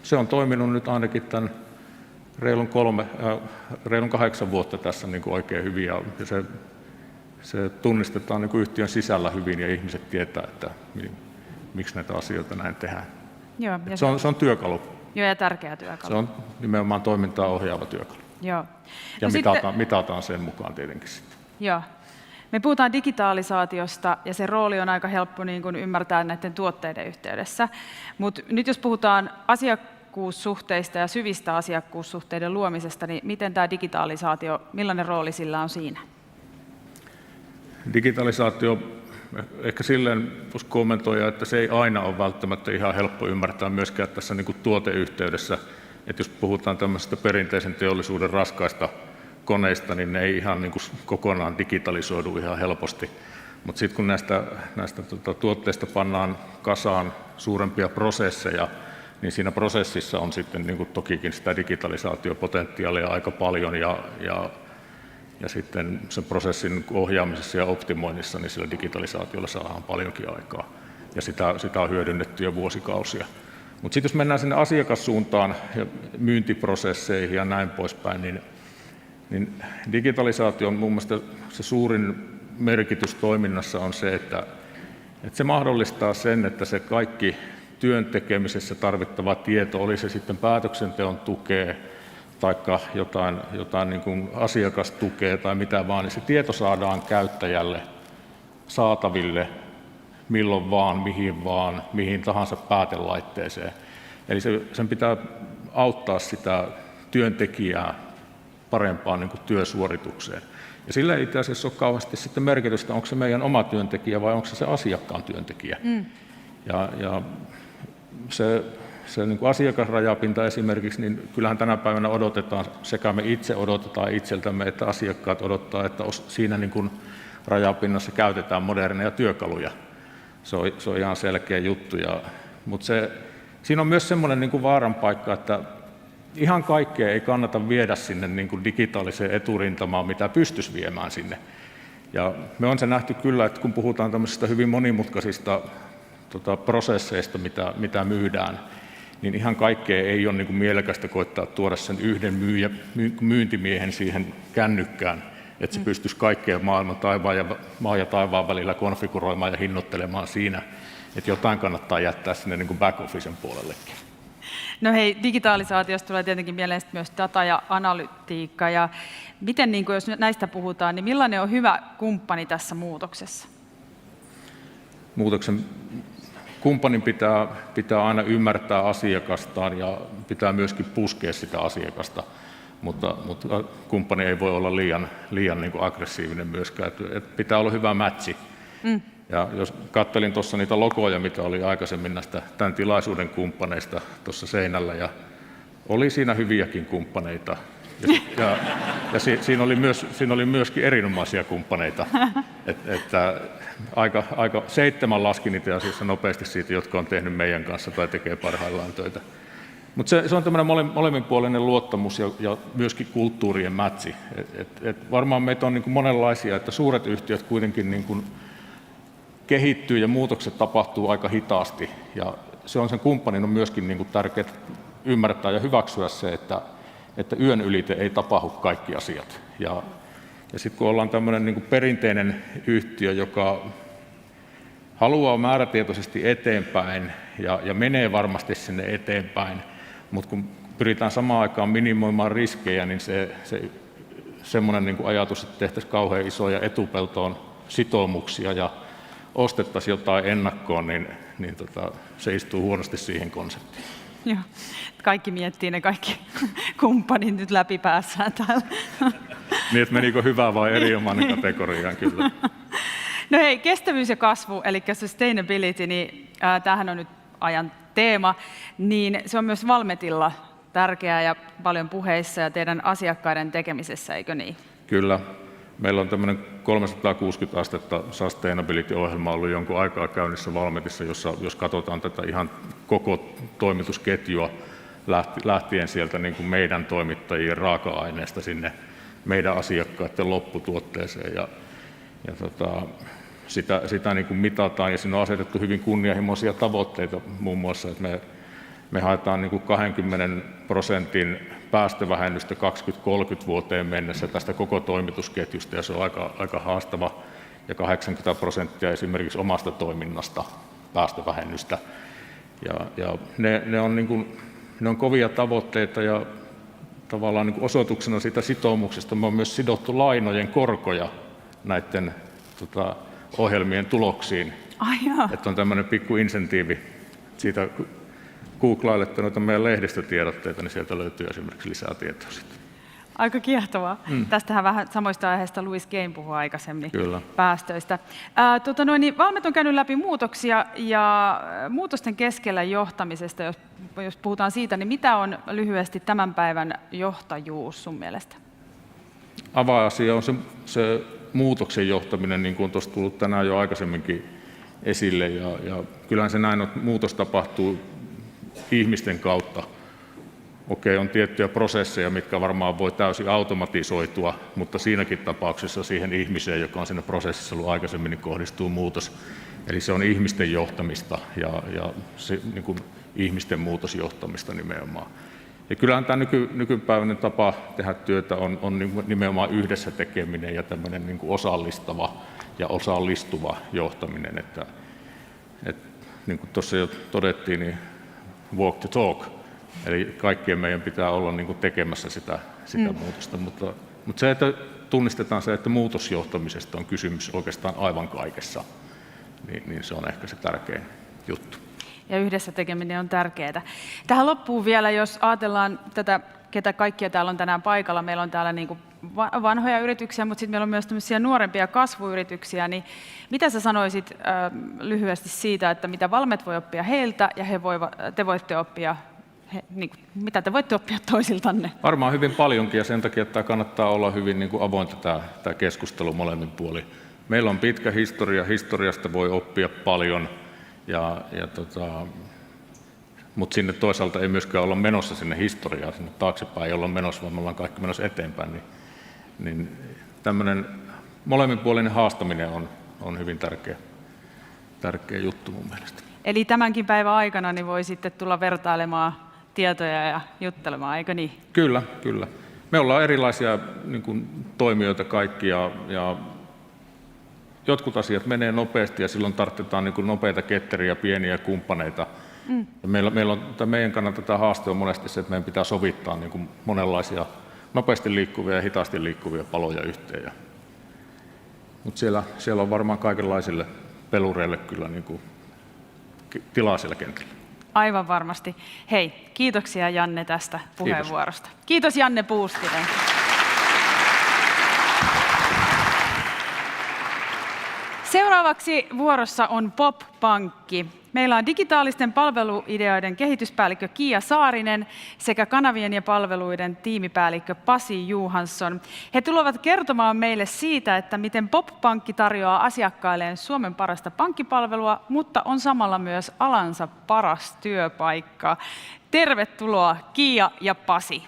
Se on toiminut nyt ainakin tämän reilun 8 vuotta tässä niin kuin oikein hyvin. Ja se tunnistetaan niin kuin yhtiön sisällä hyvin ja ihmiset tietää, että miksi näitä asioita näin tehdään. Joo, se on työkalu. Joo, ja tärkeä työkalu. Se on nimenomaan toimintaa ohjaava työkalu. Joo. Ja mitataan sen mukaan tietenkin sitten. Joo. Me puhutaan digitalisaatiosta ja se rooli on aika helppo niin kuin ymmärtää näiden tuotteiden yhteydessä. Mutta nyt jos puhutaan asiakkuussuhteista ja syvistä asiakkuussuhteiden luomisesta, niin miten tämä digitalisaatio, millainen rooli sillä on siinä? Digitalisaatio, ehkä silleen voisi kommentoida, että se ei aina ole välttämättä ihan helppo ymmärtää myöskään tässä niin kuin tuoteyhteydessä. Että jos puhutaan tämmöisestä perinteisen teollisuuden raskaista koneista, niin ne ei ihan niin kuin kokonaan digitalisoidu ihan helposti. Mutta sitten kun näistä tuotteista pannaan kasaan suurempia prosesseja, niin siinä prosessissa on sitten niin kuin tokikin sitä digitalisaatiopotentiaalia aika paljon ja sitten sen prosessin ohjaamisessa ja optimoinnissa niin sillä digitalisaatiolla saadaan paljonkin aikaa ja sitä on hyödynnetty jo vuosikausia. Mutta sitten jos mennään sinne asiakassuuntaan ja myyntiprosesseihin ja näin poispäin, niin digitalisaation mun mielestä se suurin merkitys toiminnassa on se, että se mahdollistaa sen, että se kaikki työn tekemisessä tarvittava tieto, oli se sitten päätöksenteon tukea tai jotain niin kuin asiakastukea tai mitä vaan, niin se tieto saadaan käyttäjälle saataville milloin vaan, mihin tahansa päätelaitteeseen. Eli sen pitää auttaa sitä työntekijää parempaan niin kuin työsuoritukseen. Ja sillä ei itse asiassa ole kauheasti sitten merkitystä, onko se meidän oma työntekijä vai onko se asiakkaan työntekijä. Ja se niin kuin asiakasrajapinta esimerkiksi, niin kyllähän tänä päivänä odotetaan, sekä me itse odotetaan itseltämme, että asiakkaat odottaa, että siinä niin kuin rajapinnassa käytetään moderneja työkaluja. Se on ihan selkeä juttu. Mutta siinä on myös semmoinen niin kuin vaaran paikka, että ihan kaikkea ei kannata viedä sinne niin kuin digitaaliseen eturintamaan, mitä pystyisi viemään sinne. Ja me on se nähty kyllä, että kun puhutaan tämmöisistä hyvin monimutkaisista prosesseista, mitä myydään, niin ihan kaikkea ei ole niin kuin mielekästä koittaa tuoda sen yhden myyntimiehen siihen kännykkään että se pystyisi kaikkea maan ja taivaan välillä konfiguroimaan ja hinnoittelemaan siinä, että jotain kannattaa jättää sinne niin kuin back-officen puolellekin. No hei, digitalisaatiosta tulee tietenkin mieleen myös data ja analytiikka. Ja miten, niin jos näistä puhutaan, niin millainen on hyvä kumppani tässä muutoksessa? Muutoksen kumppanin pitää aina ymmärtää asiakastaan ja pitää myöskin puskea sitä asiakasta, mutta kumppani ei voi olla liian niin kuin aggressiivinen myöskään. Että pitää olla hyvä matchi. Ja jos kattelin tuossa niitä logoja, mitä oli aikaisemmin näistä tämän tilaisuuden kumppaneista tuossa seinällä, ja oli siinä hyviäkin kumppaneita. Ja siinä oli myöskin erinomaisia kumppaneita. Että aika 7 laskin itse asiassa nopeasti siitä, jotka on tehnyt meidän kanssa tai tekee parhaillaan töitä. Mutta se on tämmöinen molemminpuolinen luottamus ja myöskin kulttuurien matchi. Et varmaan meitä on niin kuin monenlaisia, että suuret yhtiöt kuitenkin niin kuin kehittyy ja muutokset tapahtuu aika hitaasti. Ja se on sen kumppanin on myöskin niin kuin tärkeää ymmärtää ja hyväksyä se, että yön ylite ei tapahdu kaikki asiat. Ja sitten kun ollaan tämmöinen niin kuin perinteinen yhtiö, joka haluaa määrätietoisesti eteenpäin ja menee varmasti sinne eteenpäin, mutta kun pyritään samaan aikaan minimoimaan riskejä, niin semmoinen niin kuin ajatus, että tehtäisiin kauhean isoja etupeltoon sitoumuksia ja ostettaisiin jotain ennakkoon, niin se istuu huonosti siihen konseptiin. Joo. Kaikki miettii ne kaikki kumppanit nyt läpi päässään täällä. Niin, että menikö hyvä vai erinomainen kategoriaan, kyllä. No hei, kestävyys ja kasvu, eli sustainability, niin tämähän on nyt ajan teema, niin se on myös Valmetilla tärkeää ja paljon puheissa ja teidän asiakkaiden tekemisessä, eikö niin? Kyllä. Meillä on tämmöinen 360 astetta sustainability-ohjelma ollut jonkun aikaa käynnissä Valmetissa, jossa jos katsotaan tätä ihan koko toimitusketjua lähtien sieltä niin kuin meidän toimittajien raaka-aineesta sinne meidän asiakkaiden lopputuotteeseen ja sitä niin kuin mitataan ja siinä on asetettu hyvin kunnianhimoisia tavoitteita muun muassa, että me haetaan niin kuin 20% päästövähennystä 2030 vuoteen mennessä tästä koko toimitusketjusta ja se on aika haastava ja 80% esimerkiksi omasta toiminnasta päästövähennystä. Ja ne on, niin kuin, ne on kovia tavoitteita ja tavallaan niin kuin osoituksena siitä sitoumuksesta me on myös sidottu lainojen korkoja näiden ohjelmien tuloksiin. Että on tämmöinen pikku insentiivi siitä. Googlailette noita meidän lehdistötiedotteita, niin sieltä löytyy esimerkiksi lisää tietoa sitten. Aika kiehtovaa. Tästähän vähän samoista aiheista Louis Game puhui aikaisemmin. Kyllä. Päästöistä. Niin Valmet on käynyt läpi muutoksia ja muutosten keskellä johtamisesta, jos puhutaan siitä, niin mitä on lyhyesti tämän päivän johtajuus sun mielestä? Avainasia on se muutoksen johtaminen, niin kuin on tuossa tullut tänään jo aikaisemminkin esille. Ja kyllähän se näin, että muutos tapahtuu ihmisten kautta. Okei, on tiettyjä prosesseja, mitkä varmaan voi täysin automatisoitua, mutta siinäkin tapauksessa siihen ihmiseen, joka on siinä prosessissa ollut aikaisemmin, niin kohdistuu muutos. Eli se on ihmisten johtamista ja se, niin kuin ihmisten muutosjohtamista nimenomaan. Ja kyllähän tämä nykypäiväinen tapa tehdä työtä on nimenomaan yhdessä tekeminen ja tämmöinen niin kuin osallistava ja osallistuva johtaminen. Että niin kuin tuossa jo todettiin, niin walk the talk. Eli kaikkien meidän pitää olla niin kuin tekemässä sitä muutosta, mutta se, että tunnistetaan se, että muutosjohtamisesta on kysymys oikeastaan aivan kaikessa, niin se on ehkä se tärkein juttu. Ja yhdessä tekeminen on tärkeää. Tähän loppuun vielä, jos ajatellaan tätä, ketä kaikkia täällä on tänään paikalla, meillä on täällä niin kuin vanhoja yrityksiä, mutta sitten meillä on myös tämmöisiä nuorempia kasvuyrityksiä, niin mitä sä sanoisit lyhyesti siitä, että mitä Valmet voi oppia heiltä ja te voitte oppia, mitä te voitte oppia toisiltanne? Varmaan hyvin paljonkin ja sen takia, että tämä kannattaa olla hyvin niin kuin avointa tämä keskustelu molemmin puolin. Meillä on pitkä historia, historiasta voi oppia paljon, mutta sinne toisaalta ei myöskään olla menossa sinne historiaan, sinne taaksepäin ei olla menossa, vaan me ollaan kaikki menossa eteenpäin. Niin tämmöinen molemminpuolinen haastaminen on hyvin tärkeä juttu mun mielestä. Eli tämänkin päivän aikana niin voi sitten tulla vertailemaan tietoja ja juttelemaan, eikö niin? Kyllä. me ollaan erilaisia niin kuin, toimijoita kaikki ja jotkut asiat menee nopeasti ja silloin tarvitaan niin kuin nopeita ketteriä, pieniä kumppaneita. Ja meidän kannalta tämä haaste on monesti se, että meidän pitää sovittaa niin kuin monenlaisia nopeasti liikkuvia ja hitaasti liikkuvia paloja yhteen. Mutta siellä on varmaan kaikenlaisille pelureille kyllä niin kuin tilaa siellä kentällä. Aivan varmasti. Hei, kiitoksia Janne tästä puheenvuorosta. Kiitos Janne Puustinen. Seuraavaksi vuorossa on POP Pankki. Meillä on digitaalisten palveluideoiden kehityspäällikkö Kiia Saarinen sekä kanavien ja palveluiden tiimipäällikkö Pasi Johansson. He tulevat kertomaan meille siitä, että miten POP Pankki tarjoaa asiakkailleen Suomen parasta pankkipalvelua, mutta on samalla myös alansa paras työpaikka. Tervetuloa Kiia ja Pasi.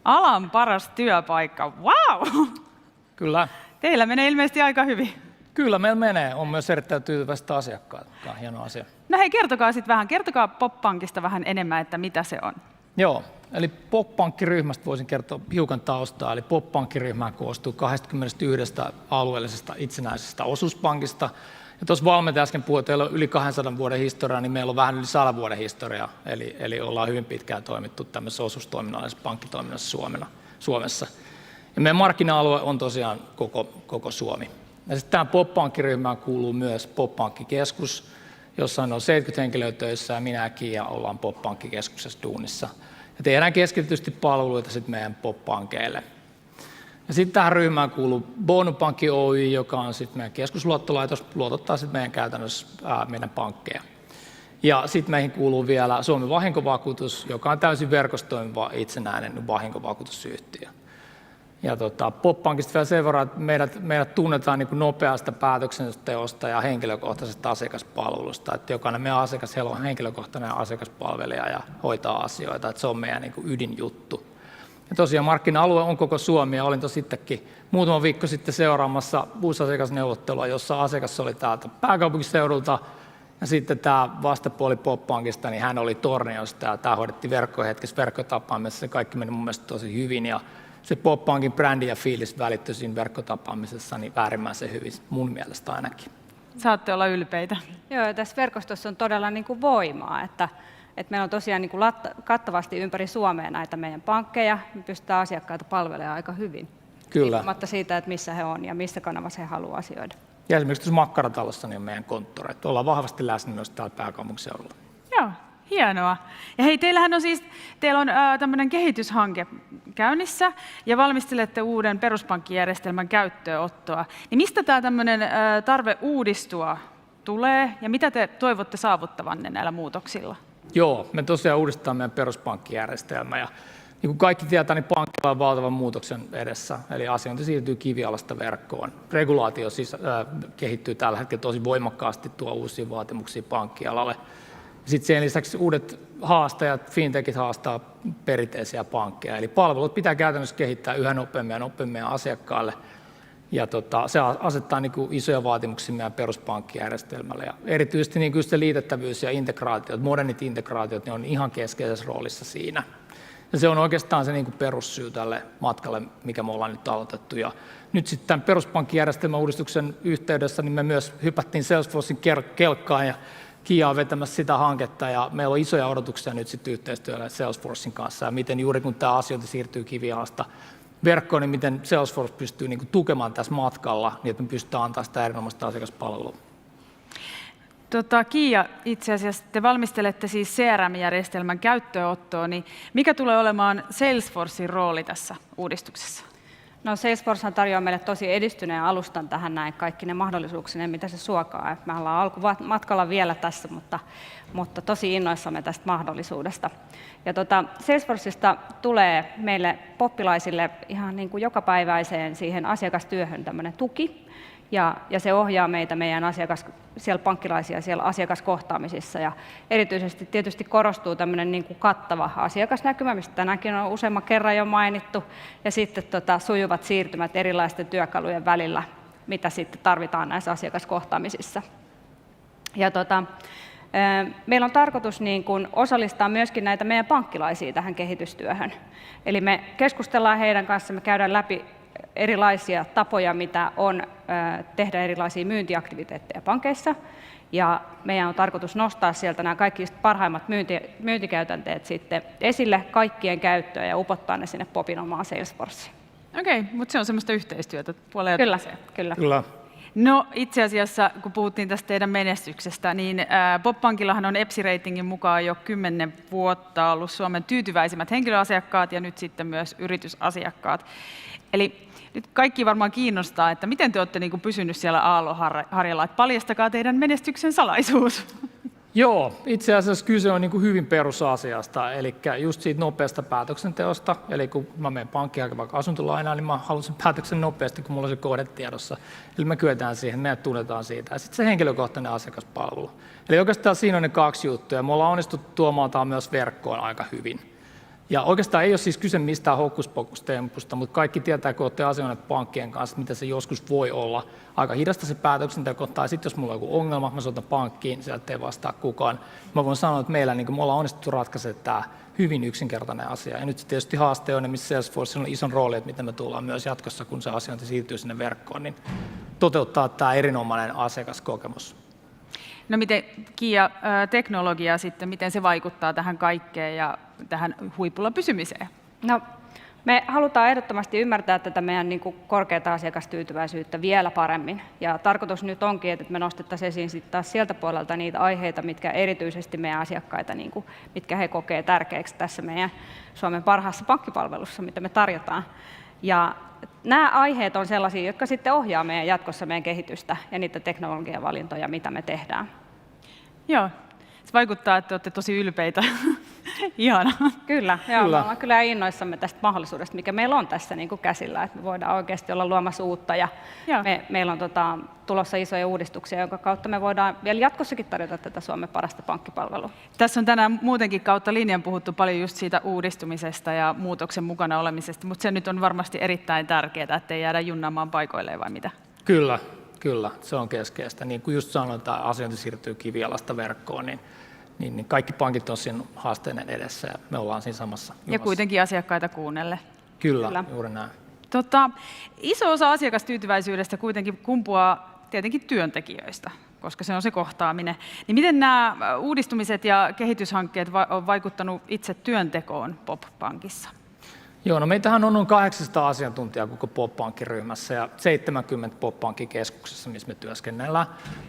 Alan paras työpaikka. Wow! Kyllä. Teillä menee ilmeisesti aika hyvin. Kyllä meillä menee. On myös erittäin tyytyväistä asiakkaita. Tämä on hieno asia. No hei, kertokaa POP Pankista vähän enemmän, että mitä se on. Joo, eli POP Pankki-ryhmästä voisin kertoa hiukan taustaa. Eli POP Pankki-ryhmä koostuu 21 alueellisesta itsenäisestä osuuspankista. Ja tuossa valmentaja äsken puhui, että teillä on yli 200 vuoden historiaa, niin meillä on vähän yli 100 vuoden historiaa. Eli ollaan hyvin pitkään toimittu tämmöisessä osuustoiminnallisessa pankkitoiminnassa Suomessa. Ja meidän markkina-alue on tosiaan koko Suomi. Ja sitten tähän POP Pankki-ryhmään kuuluu myös POP Pankkikeskus, jossa on noin 70 henkilöä töissä ja minäkin ja ollaan POP Pankkikeskuksessa duunissa. Ja tehdään keskitysti palveluita sitten meidän POP Pankeille. Ja sitten tähän ryhmään kuuluu Bonupankki Oy, joka on sitten meidän keskusluottolaitos, luotottaa sitten meidän käytännössä meidän pankkeja. Ja sitten meihin kuuluu vielä Suomen vahinkovakuutus, joka on täysin verkostoimiva itsenäinen vahinkovakuutusyhtiö. Ja POP Pankista vielä sen verran, että meidät tunnetaan niin kuin nopeasta päätöksenteosta ja henkilökohtaisesta asiakaspalvelusta. Että jokainen meidän asiakas on henkilökohtainen asiakaspalvelija ja hoitaa asioita. Että se on meidän niin kuin ydinjuttu. Ja tosiaan markkina-alue on koko Suomi ja olin sittenkin muutama viikko sitten seuraamassa uusasiakasneuvottelua, jossa asiakas oli täältä pääkaupunkiseudulta ja sitten tämä vastapuoli POP Pankista, niin hän oli Torniosta ja tämä hoidettiin verkkohetkessä verkkotapaamisessa. Kaikki meni mun mielestä tosi hyvin ja se POP Pankin brändi ja fiilis välittyi siinä verkkotapaamisessa niin äärimmäisen hyvin mun mielestä ainakin. Saatte olla ylpeitä. Joo, ja tässä verkostossa on todella niin kuin voimaa, että meillä on tosiaan niin kuin kattavasti ympäri Suomea näitä meidän pankkeja, me pystytään asiakkaita palvelemaan aika hyvin. Kyllä. Riippumatta siitä, että missä he on ja missä kanavassa he haluavat asioida. Ja esimerkiksi tuossa Makkaratalossa niin on meidän konttoreita. Ollaan vahvasti läsnä myös täällä pääkaupunkiseudulla. Joo, hienoa. Ja hei, teillä on tämmöinen kehityshanke käynnissä ja valmistelette uuden peruspankkijärjestelmän käyttöönottoa. Niin mistä tämä tämmöinen tarve uudistua tulee ja mitä te toivotte saavuttavanne näillä muutoksilla? Joo, me tosiaan uudistetaan meidän peruspankkijärjestelmä ja niin kuin kaikki tietää, niin pankilla on valtavan muutoksen edessä, eli asiointi siirtyy kivialasta verkkoon. Regulaatio siis kehittyy tällä hetkellä tosi voimakkaasti, tuo uusia vaatimuksia pankkialalle. Sitten sen lisäksi uudet haastajat, fintechit haastaa perinteisiä pankkeja, eli palvelut pitää käytännössä kehittää yhä nopeammin asiakkaille. Ja se asettaa niin kuin isoja vaatimuksia meidän peruspankkijärjestelmälle. Ja erityisesti niin kuin se liitettävyys ja integraatiot, modernit integraatiot, ne on ihan keskeisessä roolissa siinä. Ja se on oikeastaan se niin kuin perussyy tälle matkalle, mikä me ollaan nyt aloitettu. Ja nyt sitten tämän peruspankkijärjestelmän uudistuksen yhteydessä niin me myös hypättiin Salesforcein kelkkaan ja Kiia on vetämässä sitä hanketta ja meillä on isoja odotuksia nyt sitten yhteistyöllä Salesforcein kanssa ja miten juuri kun tämä asiointi siirtyy kivialasta verkkoon, niin miten Salesforce pystyy niin kuin tukemaan tässä matkalla, niin että me pystytään antamaan sitä erinomaista asiakaspalvelua. Kiia, itse asiassa te valmistelette siis CRM-järjestelmän käyttöönottoa, niin mikä tulee olemaan Salesforcein rooli tässä uudistuksessa? No Salesforce tarjoaa meille tosi edistyneen alustan tähän näin, kaikki ne mahdollisuuksineen, mitä se suokaa. Me ollaan alkumatkalla vielä tässä, mutta tosi innoissamme tästä mahdollisuudesta. Ja Salesforceista tulee meille poppilaisille ihan niin kuin jokapäiväiseen siihen asiakastyöhön tämmöinen tuki. Ja se ohjaa meitä meidän siellä pankkilaisia siellä asiakaskohtaamisissa. Ja erityisesti tietysti korostuu tämmöinen niin kuin kattava asiakasnäkymä, mistä tänäänkin on useamman kerran jo mainittu. Ja sitten sujuvat siirtymät erilaisten työkalujen välillä, mitä sitten tarvitaan näissä asiakaskohtaamisissa. Ja meillä on tarkoitus niin kuin osallistaa myöskin näitä meidän pankkilaisia tähän kehitystyöhön. Eli me keskustellaan heidän kanssaan, me käydään läpi erilaisia tapoja, mitä on tehdä erilaisia myyntiaktiviteetteja pankeissa. Ja meidän on tarkoitus nostaa sieltä nämä kaikki parhaimmat myyntikäytänteet sitten esille kaikkien käyttöön ja upottaa ne sinne POPin omaan Salesforceen. Okei, mutta se on semmoista yhteistyötä puolella. Kyllä. No itse asiassa, kun puhuttiin tästä teidän menestyksestä, niin POP Pankillahan on EPSI-ratingin mukaan jo 10 vuotta ollut Suomen tyytyväisimmät henkilöasiakkaat ja nyt sitten myös yritysasiakkaat. Eli nyt kaikki varmaan kiinnostaa, että miten te olette niin kuin pysynyt siellä aallonharjalla, että paljastakaa teidän menestyksen salaisuus. Joo, itse asiassa kyse on niin kuin hyvin perusasiasta, eli just siitä nopeasta päätöksenteosta. Eli kun mä menen pankkiin hakemaan vaikka asuntolainaa, niin mä haluan sen päätöksen nopeasti, kun mulla on se kohde tiedossa. Eli me kyetään siihen, meidät tunnetaan siitä. Ja sitten se henkilökohtainen asiakaspalvelu. Eli oikeastaan siinä on ne kaksi juttuja. Me ollaan onnistuttu tuomaan tämä myös verkkoon aika hyvin. Ja oikeastaan ei ole siis kyse mistään hokkuspokkustempusta, mutta kaikki tietää, kun olette asioineet pankkien kanssa, mitä se joskus voi olla. Aika hidasta se päätöksenteko, tai sitten jos mulla on joku ongelma, mä soitan pankkiin, sieltä ei vastaa kukaan. Mä voin sanoa, että meillä niin me ollaan onnistuttu ratkaisemaan tämä hyvin yksinkertainen asia. Ja nyt tietysti haaste on, missä Salesforce on ison rooli, että miten me tullaan myös jatkossa, kun se asiointi siirtyy sinne verkkoon, niin toteuttaa tämä erinomainen asiakaskokemus. No miten Kiia, teknologia sitten, miten se vaikuttaa tähän kaikkeen ja tähän huipulla pysymiseen? No, me halutaan ehdottomasti ymmärtää tätä meidän niin kuin korkeata asiakastyytyväisyyttä vielä paremmin. Ja tarkoitus nyt onkin, että me nostettaisiin esiin sitten taas sieltä puolelta niitä aiheita, mitkä erityisesti meidän asiakkaita, niin kuin, mitkä he kokee tärkeäksi tässä meidän Suomen parhaassa pankkipalvelussa, mitä me tarjotaan. Ja nämä aiheet on sellaisia, jotka sitten ohjaa meidän jatkossa meidän kehitystä ja niitä teknologiavalintoja, mitä me tehdään. Joo, se vaikuttaa, että olette tosi ylpeitä. Ihanaa. Kyllä, joo, me ollaan kyllä innoissamme tästä mahdollisuudesta, mikä meillä on tässä niin kuin käsillä, että me voidaan oikeasti olla luomassa uutta ja meillä on tulossa isoja uudistuksia, jonka kautta me voidaan vielä jatkossakin tarjota tätä Suomen parasta pankkipalvelua. Tässä on tänään muutenkin kautta linjan puhuttu paljon just siitä uudistumisesta ja muutoksen mukana olemisesta, mutta se nyt on varmasti erittäin tärkeää, ettei jäädä junnaamaan paikoilleen vai mitä? Kyllä, se on keskeistä. Niin kuin just sanoin, että asiointi siirtyy kivijalasta verkkoon, niin kaikki pankit on siinä haasteiden edessä ja me ollaan siinä samassa junassa. Ja kuitenkin asiakkaita kuunnelle. Kyllä. Juuri näin. Iso osa asiakastyytyväisyydestä kuitenkin kumpuaa tietenkin työntekijöistä, koska se on se kohtaaminen. Niin miten nämä uudistumiset ja kehityshankkeet on vaikuttanut itse työntekoon POP Pankissa? Joo, no meitähän on noin 800 asiantuntijaa koko POP Pankki-ryhmässä ja 70 POP Pankki-keskuksessa, missä me työskennellään.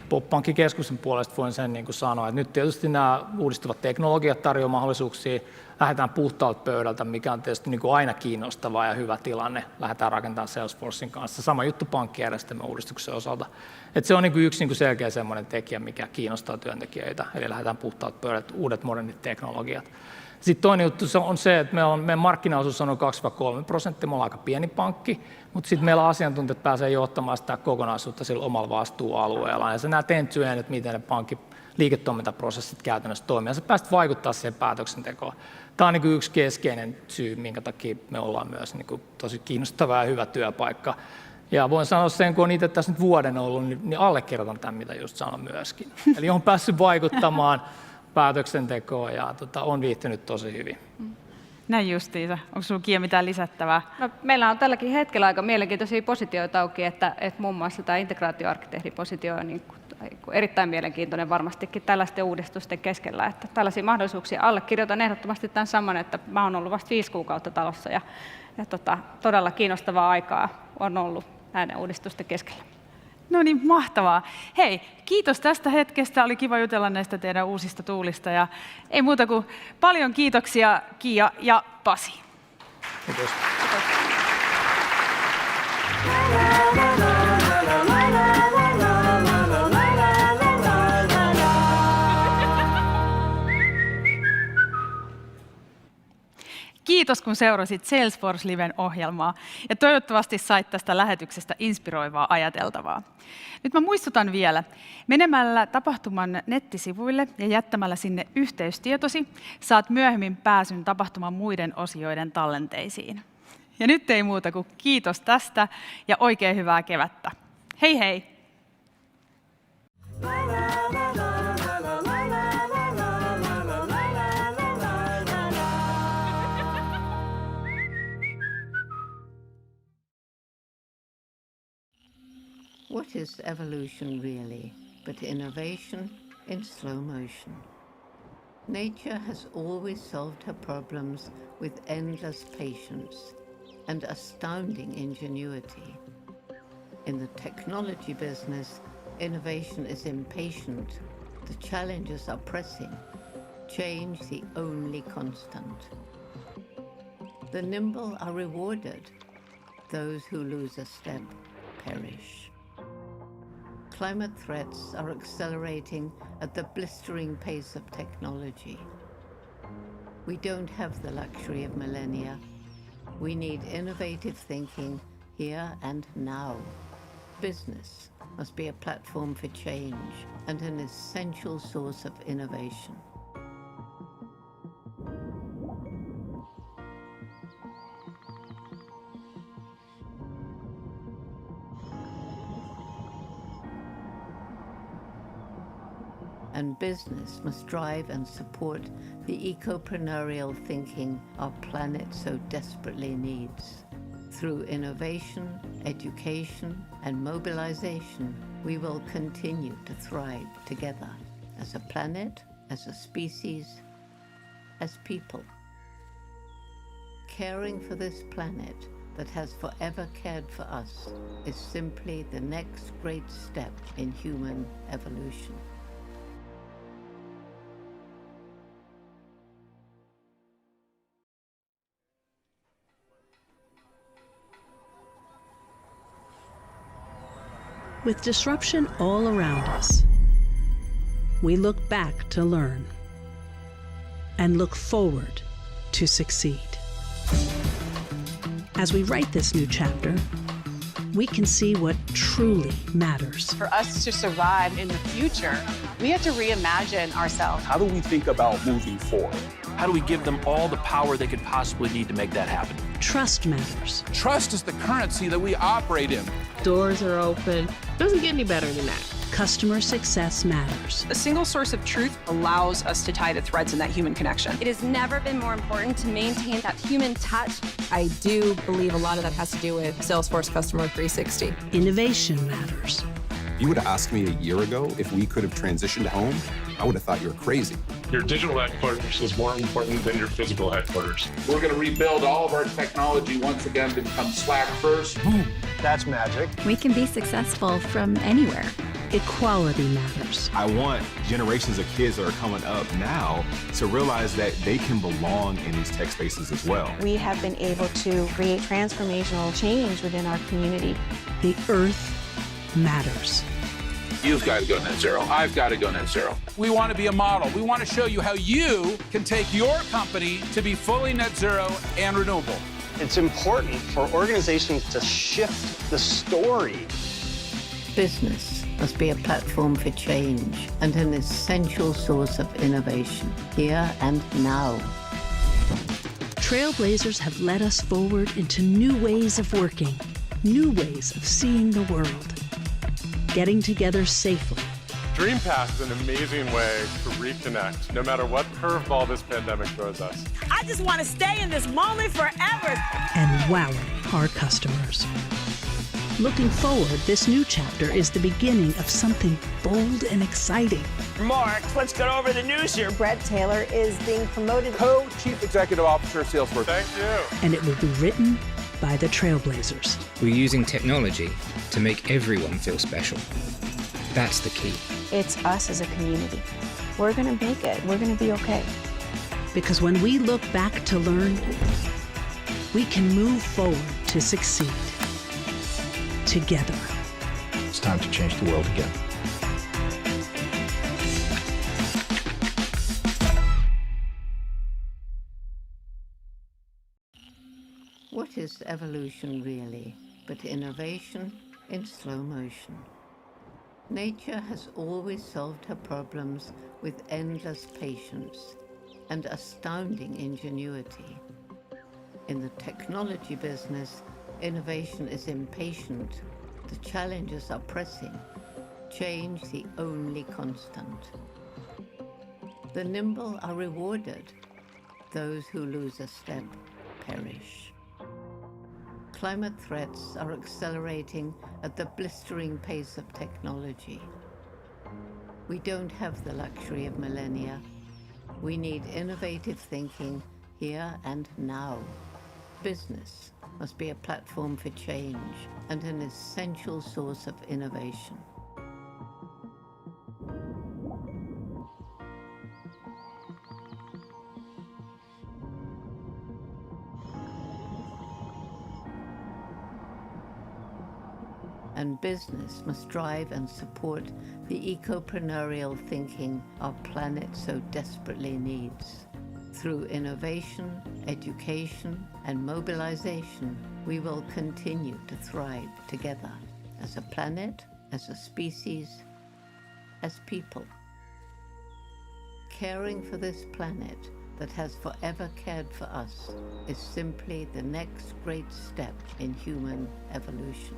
POP Pankki-keskuksen puolesta voin sen niin kuin sanoa, että nyt tietysti nämä uudistuvat teknologiat tarjoavat mahdollisuuksia. Lähdetään puhtaalta pöydältä, mikä on tietysti niin kuin aina kiinnostava ja hyvä tilanne. Lähdetään rakentamaan Salesforcen kanssa. Sama juttu pankkijärjestelmän uudistuksen osalta. Että se on niin kuin yksi niin kuin selkeä semmoinen tekijä, mikä kiinnostaa työntekijöitä. Eli lähdetään puhtaalta pöydältä, uudet modernit teknologiat. Sitten toinen juttu on se, että meidän markkinaosuus on 2-3%, me ollaan aika pieni pankki, mutta sitten meillä asiantuntijat pääsee johtamaan sitä kokonaisuutta sillä omalla vastuualueella. Ja sä näet entyeen, että miten ne pankin liiketoimintaprosessit käytännössä toimii, ja sä pääset vaikuttaa siihen päätöksentekoon. Tämä on niin kuin yksi keskeinen syy, minkä takia me ollaan myös niin kuin tosi kiinnostava ja hyvä työpaikka. Ja voin sanoa sen, kun on itse tässä nyt vuoden ollut, niin allekirjoitan tämän, mitä just sanon myöskin. Eli on päässyt vaikuttamaan päätöksentekoon ja on viihtynyt tosi hyvin. Näin justiinsa. Onko sinulla Kiia mitään lisättävää? No, meillä on tälläkin hetkellä aika mielenkiintoisia positioita auki, että muun muassa tämä integraatioarkkitehdin positio on erittäin mielenkiintoinen varmastikin tällaisten uudistusten keskellä. Että tällaisia mahdollisuuksia allekirjoitan ehdottomasti tämän saman, että mä oon ollut vasta 5 kuukautta talossa ja todella kiinnostavaa aikaa on ollut näiden uudistusten keskellä. No niin, mahtavaa. Hei, kiitos tästä hetkestä. Oli kiva jutella näistä teidän uusista tuulista. Ja ei muuta kuin paljon kiitoksia Kiia ja Pasi. Kiitos. Kiitos, kun seurasit Salesforce Liven ohjelmaa ja toivottavasti sait tästä lähetyksestä inspiroivaa ajateltavaa. Nyt mä muistutan vielä, menemällä tapahtuman nettisivuille ja jättämällä sinne yhteystietosi, saat myöhemmin pääsyn tapahtuman muiden osioiden tallenteisiin. Ja nyt ei muuta kuin kiitos tästä ja oikein hyvää kevättä. Hei hei! What is evolution really but innovation in slow motion? Nature has always solved her problems with endless patience and astounding ingenuity. In the technology business, innovation is impatient, the challenges are pressing, change the only constant. The nimble are rewarded, those who lose a step perish. Climate threats are accelerating at the blistering pace of technology. We don't have the luxury of millennia. We need innovative thinking here and now. Business must be a platform for change and an essential source of innovation. And business must drive and support the ecopreneurial thinking our planet so desperately needs. Through innovation, education, and mobilization, we will continue to thrive together as a planet, as a species, as people. Caring for this planet that has forever cared for us is simply the next great step in human evolution. With disruption all around us, we look back to learn and look forward to succeed. As we write this new chapter, we can see what truly matters. For us to survive in the future, we have to reimagine ourselves. How do we think about moving forward? How do we give them all the power they could possibly need to make that happen? Trust matters. Trust is the currency that we operate in. Doors are open. Doesn't get any better than that. Customer success matters. A single source of truth allows us to tie the threads in that human connection. It has never been more important to maintain that human touch. I do believe a lot of that has to do with Salesforce Customer 360. Innovation matters. You would have asked me a year ago if we could have transitioned home, I would have thought you were crazy. Your digital headquarters is more important than your physical headquarters. We're going to rebuild all of our technology once again to become Slack first. Boom. That's magic. We can be successful from anywhere. Equality matters. I want generations of kids that are coming up now to realize that they can belong in these tech spaces as well. We have been able to create transformational change within our community. The earth matters. You've got to go net zero. I've got to go net zero. We want to be a model. We want to show you how you can take your company to be fully net zero and renewable. It's important for organizations to shift the story. Business must be a platform for change and an essential source of innovation here and now. Trailblazers have led us forward into new ways of working, new ways of seeing the world. Getting together safely. DreamPath is an amazing way to reconnect, no matter what curveball this pandemic throws us. I just want to stay in this moment forever. And wowing our customers. Looking forward, this new chapter is the beginning of something bold and exciting. Mark, let's get over the news here. Brett Taylor is being promoted Co-Chief Executive Officer of Salesforce. Thank you. And it will be written by the Trailblazers. We're using technology to make everyone feel special. That's the key. It's us as a community. We're going to make it. We're going to be okay. Because when we look back to learn, we can move forward to succeed. Together. It's time to change the world again. What is evolution really but innovation in slow motion? Nature has always solved her problems with endless patience and astounding ingenuity. In the technology business, innovation is impatient, the challenges are pressing, change the only constant. The nimble are rewarded, those who lose a step perish. Climate threats are accelerating at the blistering pace of technology. We don't have the luxury of millennia. We need innovative thinking here and now. Business must be a platform for change and an essential source of innovation. And business must drive and support the ecopreneurial thinking our planet so desperately needs. Through innovation, education, and mobilization, we will continue to thrive together as a planet, as a species, as people. Caring for this planet that has forever cared for us is simply the next great step in human evolution.